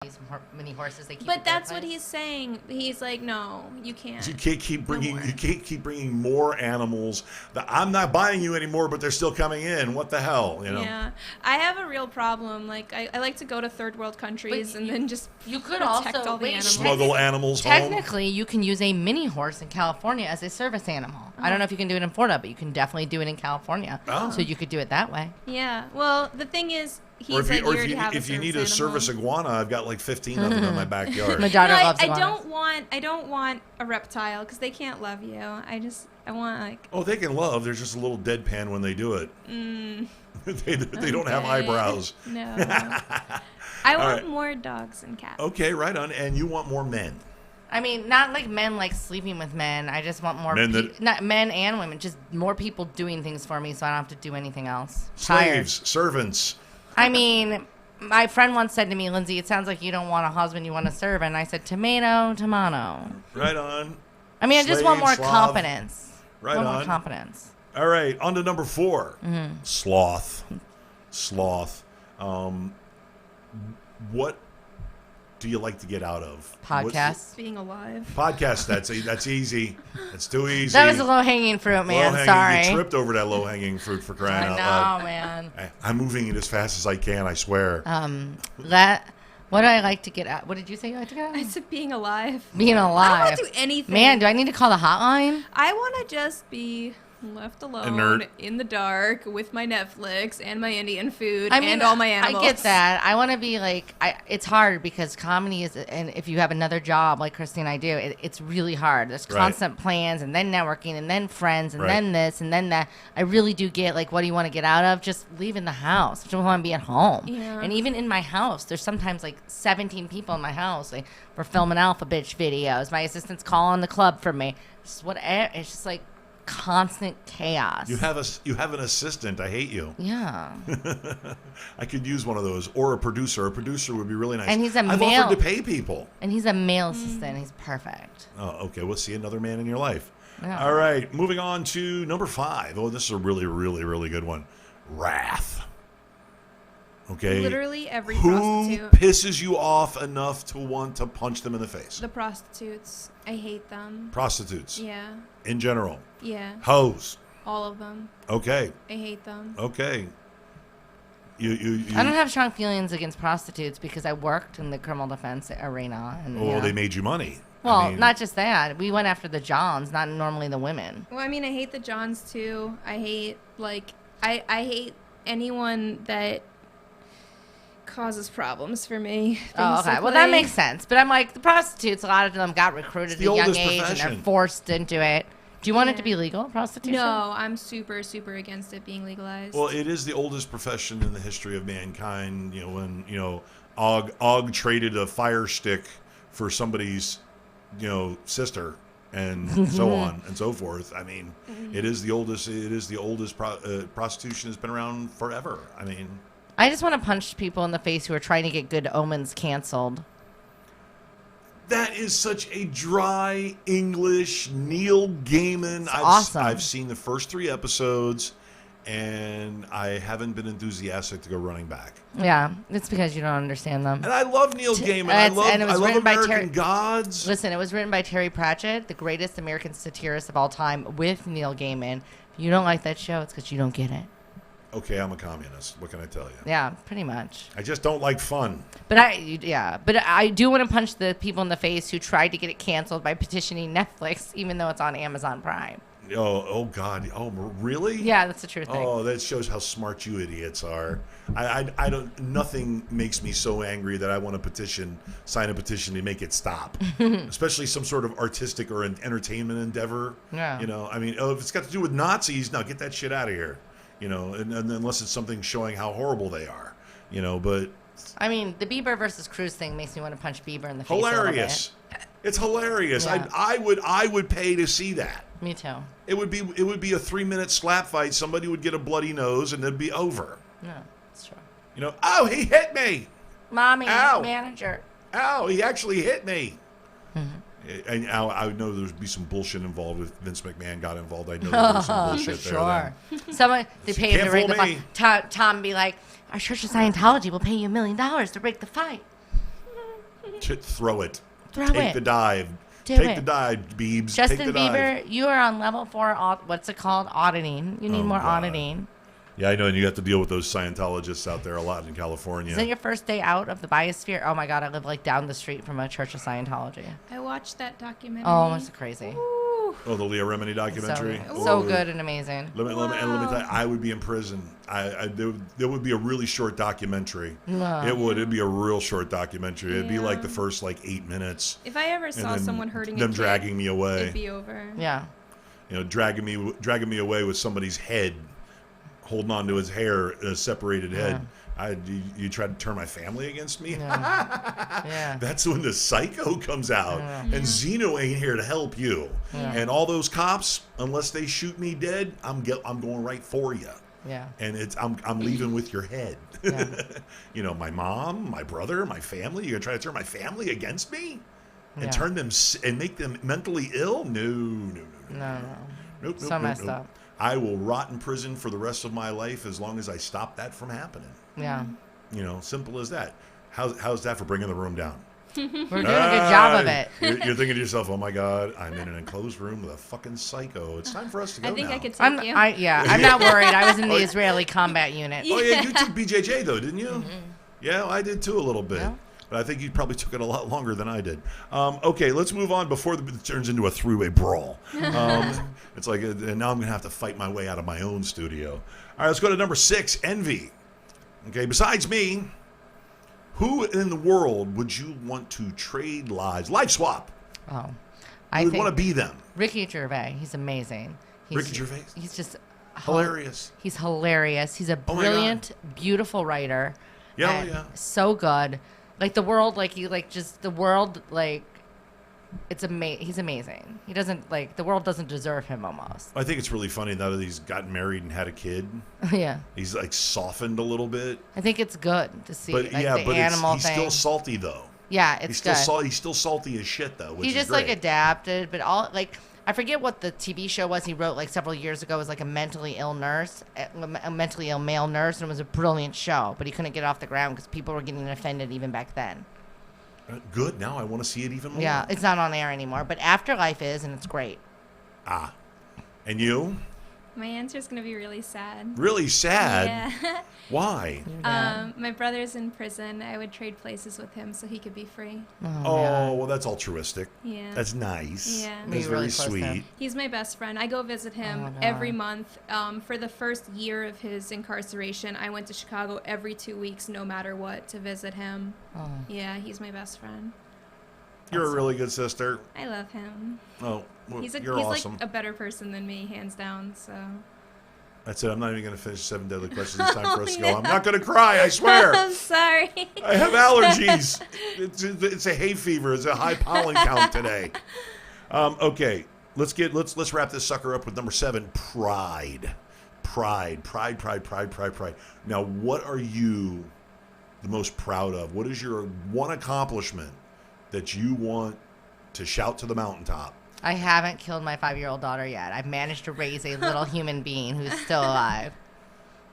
These mini horses. They keep. But at their that's what place. he's saying. He's like, no, you can't. You can't keep bringing more animals. I'm not buying you anymore, but they're still coming in. What the hell, you know? Yeah, I have a real problem. Like, I like to go to third world countries and then just You could protect also all the wait, animals. Smuggle animals home. Technically, you can use a mini horse in California as a service animal. I don't know if you can do it in Florida, but you can definitely do it in California. Oh. So you could do it that way. Yeah. Well, the thing is, he's Or if like, you, or you if already you, have if a you need service a service animal. iguana, I've got like 15 of them in my backyard. My daughter No, loves I iguanas. don't want a reptile because they can't love you. I want like. Oh, they can love. They're just a little deadpan when they do it. They don't have Okay. eyebrows. No. I want right. more dogs and cats. Okay, right on. And you want more men. I mean, not like men like sleeping with men. I just want more Men that- not men and women, just more people doing things for me so I don't have to do anything else. Tired. Slaves, servants. I mean, my friend once said to me, Lindsay, it sounds like you don't want a husband, you want to serve. And I said, tomato, tomato. Right on. I mean, I just want more Slave, Slav. confidence. Right more on. confidence. All right, on to number 4. Mm-hmm. Sloth. What do you like to get out of? Podcasts. Being alive. Podcast. That's easy. That's too easy. That was a low-hanging fruit, man. Low-hanging- Sorry. You tripped over that low-hanging fruit for crying I out know, loud. man. I'm moving it as fast as I can, I swear. What do I like to get out? What did you say you like to get out? I said being alive. Being I don't alive. want to do anything. Man, do I need to call the hotline? I want to just be Left Inert. alone in the dark with my Netflix and my Indian food and all my animals. I get that. I want to be like, it's hard because comedy is, and if you have another job like Christy and I do, it's really hard. There's constant plans and then networking and then friends and then this and then that. I really do get like, what do you want to get out of? Just leaving the house. I don't want to be at home. Yeah. And even in my house, there's sometimes like 17 people in my house. Like, we're filming alpha bitch videos. My assistant's calling the club for me. It's just like constant chaos. You have an assistant. I hate you. Yeah. I could use one of those, or a producer. A producer would be really nice. And he's I've offered to pay people. And he's a male assistant. He's perfect. Oh, okay. We'll see another man in your life. Yeah. All right. Moving on to number 5. Oh, this is a really, really, really good one. Wrath. Okay. Literally every Who prostitute. pisses you off enough to want to punch them in the face? The prostitutes. I hate them. Prostitutes. Yeah. In general. Yeah. Hoes. All of them. Okay. I hate them. Okay. You I don't have strong feelings against prostitutes because I worked in the criminal defense arena. And, Well, they made you money. Well, I mean, not just that. We went after the Johns, not normally the women. Well, I mean, I hate the Johns too. I hate I hate anyone that causes problems for me. Oh, okay. Well, that makes sense. But I'm like, the prostitutes, a lot of them got recruited at the a young oldest age profession. and they're forced into it. Do you want it to Yeah. be legal, prostitution? No, I'm super, super against it being legalized. Well, it is the oldest profession in the history of mankind. You know, when Og traded a fire stick for somebody's, sister, and so on and so forth. I mean, it is the oldest. It is the oldest prostitution has been around forever. I mean, I just want to punch people in the face who are trying to get Good Omens canceled. that is such a dry English Neil Gaiman. Awesome. I've seen the first 3 episodes, and I haven't been enthusiastic to go running back. Yeah, it's because you don't understand them. And I love Neil Gaiman. I love American Gods. Listen, it was written by Terry Pratchett, the greatest American satirist of all time, with Neil Gaiman. If you don't like that show, it's because you don't get it. Okay, I'm a communist. What can I tell you? Yeah, pretty much. I just don't like fun. But I do want to punch the people in the face who tried to get it canceled by petitioning Netflix, even though it's on Amazon Prime. Oh God. Oh, really? Yeah, that's the true thing. Oh, that shows how smart you idiots are. I don't. Nothing makes me so angry that I want to sign a petition to make it stop. Especially some sort of artistic or an entertainment endeavor. Yeah. I mean, if it's got to do with Nazis, no, get that shit out of here. And unless it's something showing how horrible they are. But I mean, the Bieber versus Cruz thing makes me want to punch Bieber in the face. hilarious. It's hilarious. Yeah. I would pay to see that. Me too. It would be a 3-minute slap fight. Somebody would get a bloody nose and it'd be over. No, it's true. Oh, he hit me. Mommy, Ow. manager. Ow, he actually hit me. Mm-hmm. And I know there'd be some bullshit involved if Vince McMahon got involved. I know there was some bullshit there. Sure. Someone they pay him Can't to break the fool me. fight. Tom be like, our Church of Scientology will pay you $1 million to break the fight. Throw it. Throw Take it. the dive. Do Take it. the dive, Biebs. Justin Take the dive. Bieber, you are on level 4. What's it called? Auditing. You need more God. auditing. Yeah, I know, and you have to deal with those Scientologists out there a lot in California. Is that your first day out of the biosphere? Oh my God, I live like down the street from a Church of Scientology. I watched that documentary. Oh, it's crazy. Ooh. Oh, the Leah Remini documentary. So Oh. good and amazing. Let me tell you, I would be in prison. There would be a really short documentary. No. It'd be a real short documentary. It'd be like the first 8 minutes. If I ever and saw then someone hurting them a kid, dragging me away. it'd be over. Yeah. Dragging me away with somebody's head, holding on to his hair, a separated head. You tried to turn my family against me? Yeah. That's when the psycho comes out. And Zeno ain't here to help you. And all those cops, unless they shoot me dead, I'm going right for you. Yeah. And I'm leaving with your head. Yeah. My mom, my brother, my family. You're gonna try to turn my family against me, and Yeah. turn them and make them mentally ill? No. Nope. So messed up. I will rot in prison for the rest of my life as long as I stop that from happening. Yeah. Simple as that. How's that for bringing the room down? We're doing a good job of it. You're thinking to yourself, oh my God, I'm in an enclosed room with a fucking psycho. It's time for us to go I think now. I could take I'm you. not worried. I was in the Israeli combat unit. Oh yeah, you took BJJ though, didn't you? Yeah, I did too a little bit. Yeah. But I think you probably took it a lot longer than I did. Okay, let's move on before it turns into a three-way brawl. It's like, and now I'm going to have to fight my way out of my own studio. All right, let's go to number 6, Envy. Okay, besides me, who in the world would you want to trade lives? Life swap. Oh, I would want to be them. Ricky Gervais. He's amazing. Ricky Gervais? He's just hilarious. He's hilarious. He's a brilliant, beautiful writer. Yeah. So good. Like the world, it's he's amazing. He doesn't the world doesn't deserve him almost. I think it's really funny now that he's gotten married and had a kid. Yeah. He's like softened a little bit. I think it's good to see but the animal he's thing. Still salty though. Yeah, it's good. He's still salty as shit though. Which he just is great. adapted, but I forget what the TV show was he wrote several years ago. It was a mentally ill nurse, a mentally ill male nurse, and it was a brilliant show. But he couldn't get off the ground because people were getting offended even back then. Good. Now I want to see it even more. Yeah, it's not on air anymore, but Afterlife is, and it's great. Ah. And you? My answer is going to be really sad. Really sad? Yeah. Why? My brother's in prison. I would trade places with him so he could be free. Oh, well, that's altruistic. Yeah. That's nice. Yeah. That's very sweet. He's my best friend. I go visit him every month. For the first year of his incarceration, I went to Chicago every 2 weeks, no matter what, to visit him. Oh. Yeah, he's my best friend. You're a really good sister. I love him. Oh, well, he's awesome. Like a better person than me, hands down. So. That's it. I'm not even going to finish 7 Deadly Questions. It's time for us to go. I'm not going to cry. I swear. I'm sorry. I have allergies. It's a hay fever. It's a high pollen count today. Okay, let's wrap this sucker up with number 7. Pride. Now, what are you the most proud of? What is your one accomplishment that you want to shout to the mountaintop? I haven't killed my 5-year-old daughter yet. I've managed to raise a little human being who's still alive.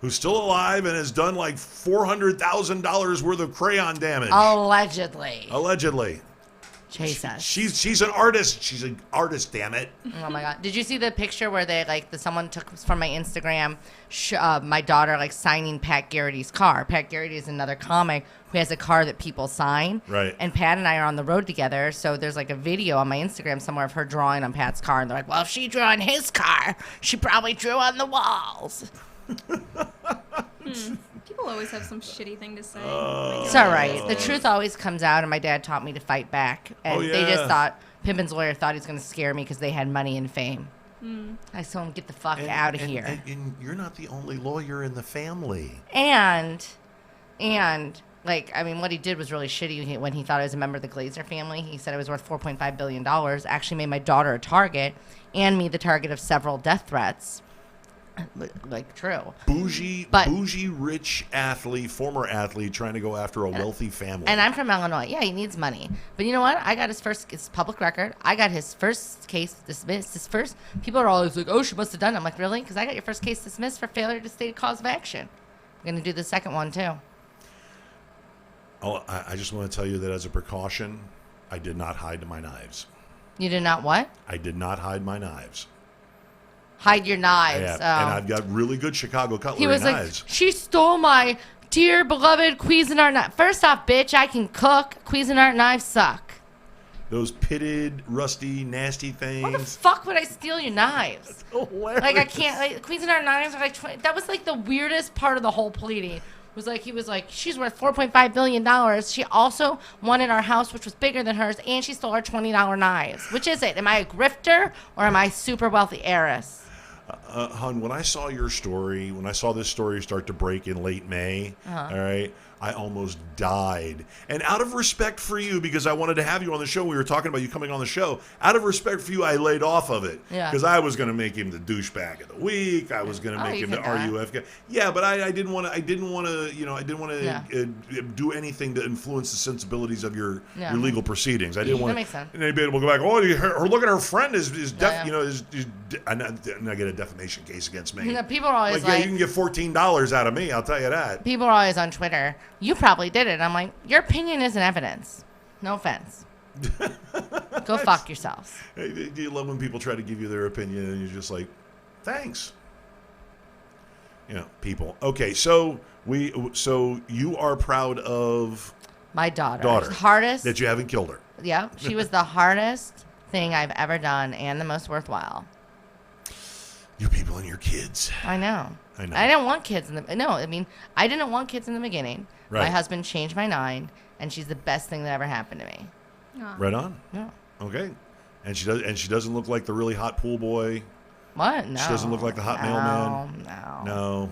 Who's still alive and has done like $400,000 worth of crayon damage. Allegedly. Jesus. She's an artist. She's an artist, damn it. Oh my God. Did you see the picture where someone took from my Instagram, my daughter signing Pat Garrity's car? Pat Garrity is another comic who has a car that people sign. Right. And Pat and I are on the road together, so there's a video on my Instagram somewhere of her drawing on Pat's car, and they're like, well, if she drew on his car, she probably drew on the walls. People always have some shitty thing to say. It's all right. The truth always comes out, and my dad taught me to fight back. And they just thought, Pippen's lawyer thought he was going to scare me because they had money and fame. I told him, get the fuck out of here. And you're not the only lawyer in the family. And what he did was really shitty when he thought I was a member of the Glazer family. He said I was worth $4.5 billion, actually made my daughter a target, and me the target of several death threats. True. Bougie, rich athlete, former athlete, trying to go after a wealthy family. And I'm from Illinois. Yeah, he needs money. But you know what? I got it's public record. I got his first case dismissed. People are always like, oh, she must have done it. I'm like, really? Because I got your first case dismissed for failure to state a cause of action. I'm going to do the second one, too. Oh, I just want to tell you that as a precaution, I did not hide my knives. You did not what? I did not hide my knives. Hide your knives. And I've got really good Chicago cutlery he was knives. She stole my dear beloved Cuisinart knife. First off, bitch, I can cook. Cuisinart knives suck. Those pitted, rusty, nasty things. Why the fuck would I steal your knives? That's hilarious. I can't. Cuisinart knives are that was the weirdest part of the whole pleading. He was like, she's worth $4.5 billion. She also wanted our house, which was bigger than hers, and she stole our $20 knives. Which is it? Am I a grifter or am I a super wealthy heiress? Hun, when I saw this story start to break in late May, all right, I almost died. And out of respect for you, because I wanted to have you on the show, we were talking about you coming on the show. Out of respect for you, I laid off of it. Yeah. Because I was going to make him the douchebag of the week. I was going to make him the RUFKM. Yeah, but I didn't want to do anything to influence the sensibilities of your legal proceedings. I didn't want. That makes sense. And anybody will go back. Oh, look at her friend and I get a defamation case against me. People are always you can get $14 out of me. I'll tell you that. People are always on Twitter. You probably did it. I'm like, your opinion isn't evidence. No offense. Go fuck yourselves. Do you love when people try to give you their opinion and you're just like, thanks? People. Okay, so you are proud of My daughter. Daughter. Hardest. That you haven't killed her. Yeah, she was the hardest thing I've ever done and the most worthwhile. You people and your kids. I know. I know. I didn't want kids in the. No, I mean, I didn't want kids in the beginning. Right. My husband changed my mind, and she's the best thing that ever happened to me. Right on. Yeah. Okay. And she does. And she doesn't look like the really hot pool boy. What? No. She doesn't look like the hot mailman. No.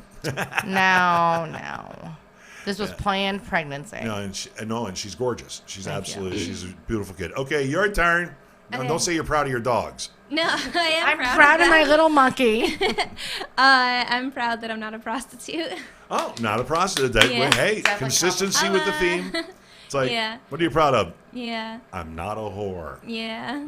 No. No. This was planned pregnancy. No, and she's gorgeous. She's Thank absolutely. you. She's a beautiful kid. Okay, your turn. No, Okay. Don't say you're proud of your dogs. No, I am I'm proud of my them. little monkey. I'm proud that I'm not a prostitute. Oh, not a prostitute. That, Yeah. Hey, Definitely consistency with the theme. It's like, Yeah. what are you proud of? Yeah, I'm not a whore. yeah.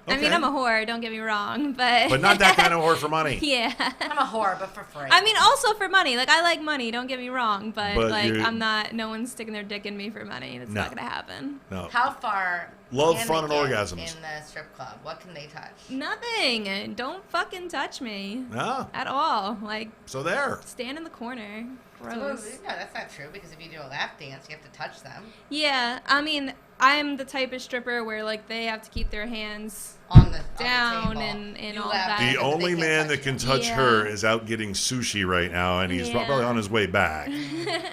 I Okay. mean, I'm a whore, don't get me wrong, but... But not that kind of whore for money. Yeah. I'm a whore, but for free. I mean, also for money. Like, I like money, don't get me wrong, but like, you're- I'm not... No one's sticking their dick in me for money. That's No. not gonna happen. No. How far Love, can fun, they and get orgasms. in the strip club? What can they touch? Nothing. Don't fucking touch me. No. At all. Like, So there. stand in the corner. Well, Gross. no, that's not true, because if you do a lap dance, you have to touch them. Yeah, I mean, I'm the type of stripper where, like, they have to keep their hands... On the Down table. and You all lap that. dance, The but they only can't man touch that can you. touch Yeah. her is out getting sushi right now, and he's Yeah. probably on his way back.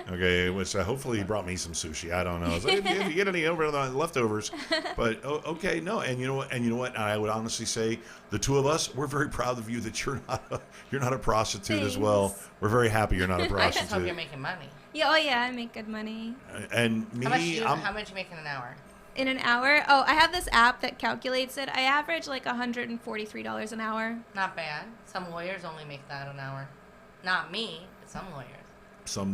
Okay, which hopefully he brought me some sushi. I don't know. So if you get any over the leftovers, but okay, no. And you know what? And I would honestly say the two of us, we're very proud of you that you're not a prostitute as well. Thanks. We're very happy you're not a I just hope prostitute. you're making money. Yeah, oh yeah, I make good money. And me, How much you make in an hour? In an hour? Oh, I have this app that calculates it. I average like $143 an hour. Not bad. Some lawyers only make that an hour. Not me, but some lawyers. some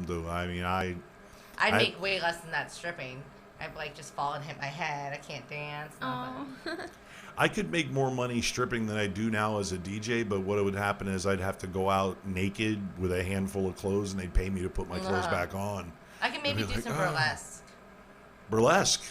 do. I mean, I'd make way less than that stripping. I'd like just fall and hit my head. I can't dance. Oh. I could make more money stripping than I do now as a DJ, but what would happen is I'd have to go out naked with a handful of clothes, and they'd pay me to put my clothes back on. I can maybe I'd be do like, some "Oh." burlesque. Burlesque.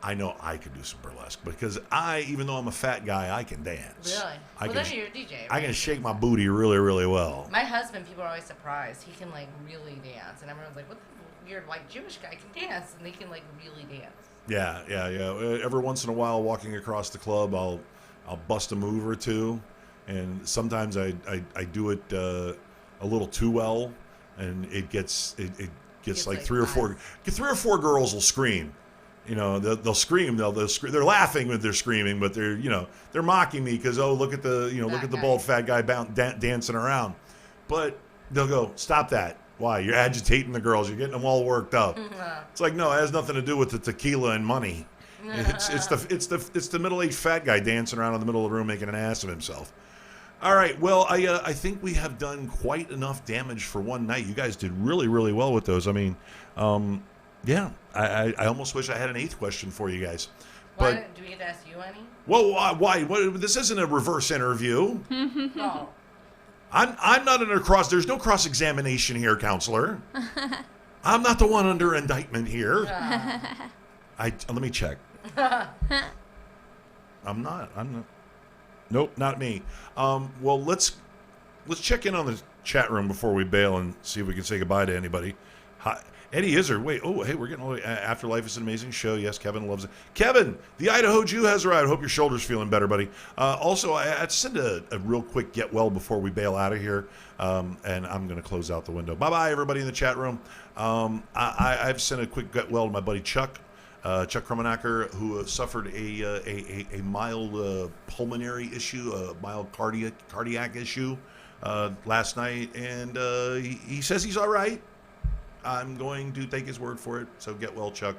I know I could do some burlesque because even though I'm a fat guy, I can dance. Really? I Well, can, then you're a DJ, I right? can shake my booty really, really well. My husband, people are always surprised. He can like really dance, and everyone's like, "What the weird white Jewish guy can dance?" And they can like really dance. Yeah. Every once in a while, walking across the club, I'll bust a move or two, and sometimes I do it a little too well, and it gets like like three or four girls will scream. You know, they'll scream. They're laughing when they're screaming, but they're mocking me because look at the bald fat guy dancing around. But they'll go, stop that. Why? You're agitating the girls. You're getting them all worked up. It's like, no, it has nothing to do with the tequila and money. It's the middle-aged fat guy dancing around in the middle of the room making an ass of himself. All right. Well, I think we have done quite enough damage for one night. You guys did really, really well with those. I mean, yeah. I almost wish I had an eighth question for you guys. Why But do we get to ask you any? well, why? This isn't a reverse interview. No. I'm not in a cross. There's no cross examination here, counselor. I'm not the one under indictment here. Let me check. I'm not. Nope, not me. Well, let's check in on the chat room before we bail and see if we can say goodbye to anybody. Hi, Eddie Izzard. Wait. Oh, hey, we're getting Afterlife is an amazing show. Yes, Kevin loves it. Kevin, the Idaho Jew has arrived. Hope your shoulder's feeling better, buddy. Also, I'd send a real quick get well before we bail out of here, and I'm going to close out the window. Bye-bye, everybody in the chat room. I've sent a quick get well to my buddy Chuck. Chuck Krummenacker, who suffered a mild pulmonary issue, a mild cardiac issue last night, and he says he's all right. I'm going to take his word for it. So get well, Chuck.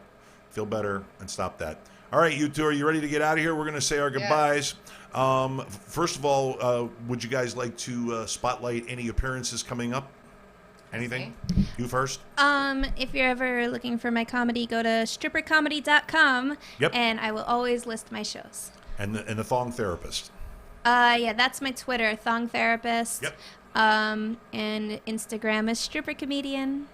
Feel better and stop that. All right, you two, are you ready to get out of here? We're going to say our goodbyes. First of all, would you guys like to spotlight any appearances coming up? Anything? You first? If you're ever looking for my comedy, go to strippercomedy.com. Yep. And I will always list my shows. And the Thong Therapist. Yeah, that's my Twitter, Thong Therapist. Yep. And Instagram is stripper comedian.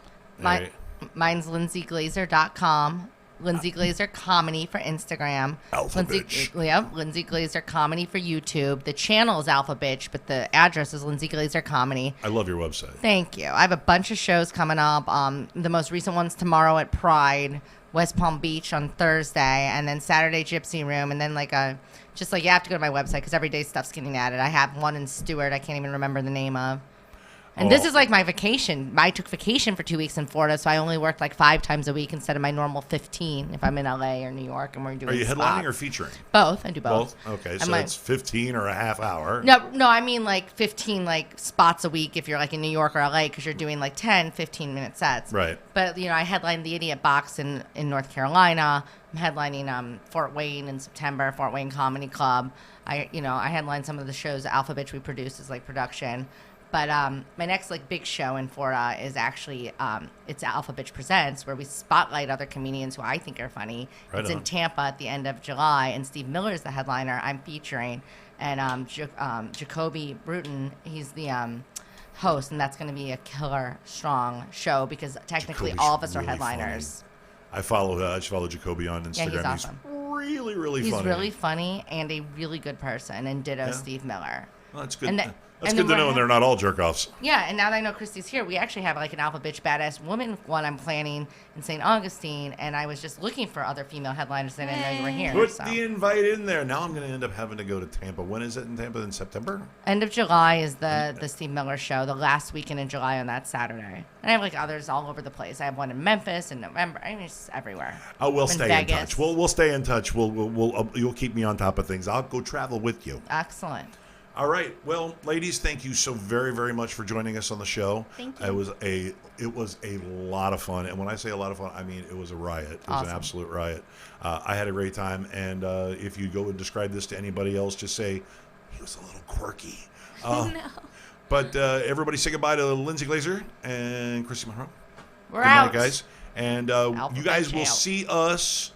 Mine's lindsay glazer.com. Lindsay Glazer Comedy for Instagram. Alpha Lindsay, Bitch. Yep, Lindsay Glazer Comedy for YouTube. The channel is Alpha Bitch, but the address is Lindsay Glazer Comedy. I love your website. Thank you. I have a bunch of shows coming up. The most recent one's tomorrow at Pride, West Palm Beach on Thursday, and then Saturday Gypsy Room, and then you have to go to my website because every day stuff's getting added. I have one in Stewart I can't even remember the name of. And this is like my vacation. I took vacation for 2 weeks in Florida, so I only worked like 5 times a week instead of my normal 15 if I'm in LA or New York and we're doing Are you spots. headlining or featuring? Both. I do both. Okay, so it's 15 or a half hour. No, I mean like 15 like spots a week if you're like in New York or LA because you're doing like 10, 15-minute sets. Right. But, I headlined the Idiot Box in North Carolina. I'm headlining Fort Wayne in September, Fort Wayne Comedy Club. I headline some of the shows Alpha Bitch we produce as like production. But my next big show in Florida is actually it's Alpha Bitch Presents, where we spotlight other comedians who I think are funny. Right it's on. in Tampa at the end of July, and Steve Miller is the headliner. I'm featuring, and Jacoby Bruton, he's the host, and that's going to be a killer strong show because technically Jacoby's all of us are really headliners. I just follow Jacoby on Instagram. Yeah, he's awesome. Really, really He's funny. really funny and a really good person, and ditto Steve Miller. Well, that's good. And That's and good then to know, we're and they're not all jerk-offs. Yeah, and now that I know Christy's here, we actually have an Alpha Bitch Badass Woman one I'm planning in St. Augustine, and I was just looking for other female headliners, and I didn't know you were here. Put so. the invite in there. Now I'm going to end up having to go to Tampa. When is it in Tampa? In September? End of July is the Steve Miller show, the last weekend in July on that Saturday. And I have others all over the place. I have one in Memphis in November. I mean, it's everywhere. Oh, we'll stay in Vegas. touch. We'll stay in touch. You'll keep me on top of things. I'll go travel with you. Excellent. All right. Well, ladies, thank you so very, very much for joining us on the show. Thank you. It was a lot of fun, and when I say a lot of fun, I mean it was a riot. It was Awesome. an absolute riot. I had a great time, and if you go and describe this to anybody else, just say he was a little quirky. No. But everybody, say goodbye to Lindsay Glazer and Christy Monroe. We're Good out. night, guys. And you guys will see us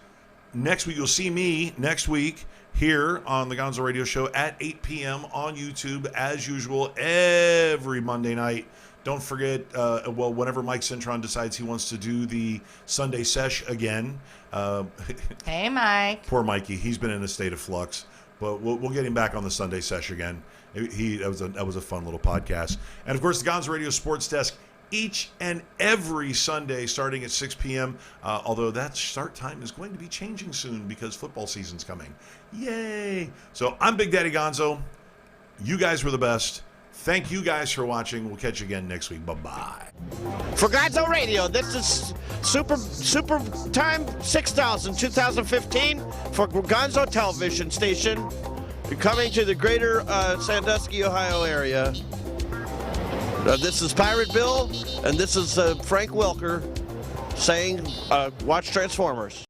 next week. You'll see me next week here on the Gonzo Radio Show at 8 p.m. on YouTube, as usual, every Monday night. Don't forget, whenever Mike Cintron decides he wants to do the Sunday sesh again. Hey, Mike. Poor Mikey. He's been in a state of flux. But we'll get him back on the Sunday sesh again. That was a fun little podcast. And, of course, the Gonzo Radio Sports Desk each and every Sunday starting at 6 p.m., although that start time is going to be changing soon because football season's coming. Yay! So I'm Big Daddy Gonzo. You guys were the best. Thank you guys for watching. We'll catch you again next week. Bye-bye. For GONZO Radio, this is Super Time 6000 2015 for GONZO Television Station, coming to the greater Sandusky, Ohio area. This is Pirate Bill, and this is Frank Welker saying, watch Transformers.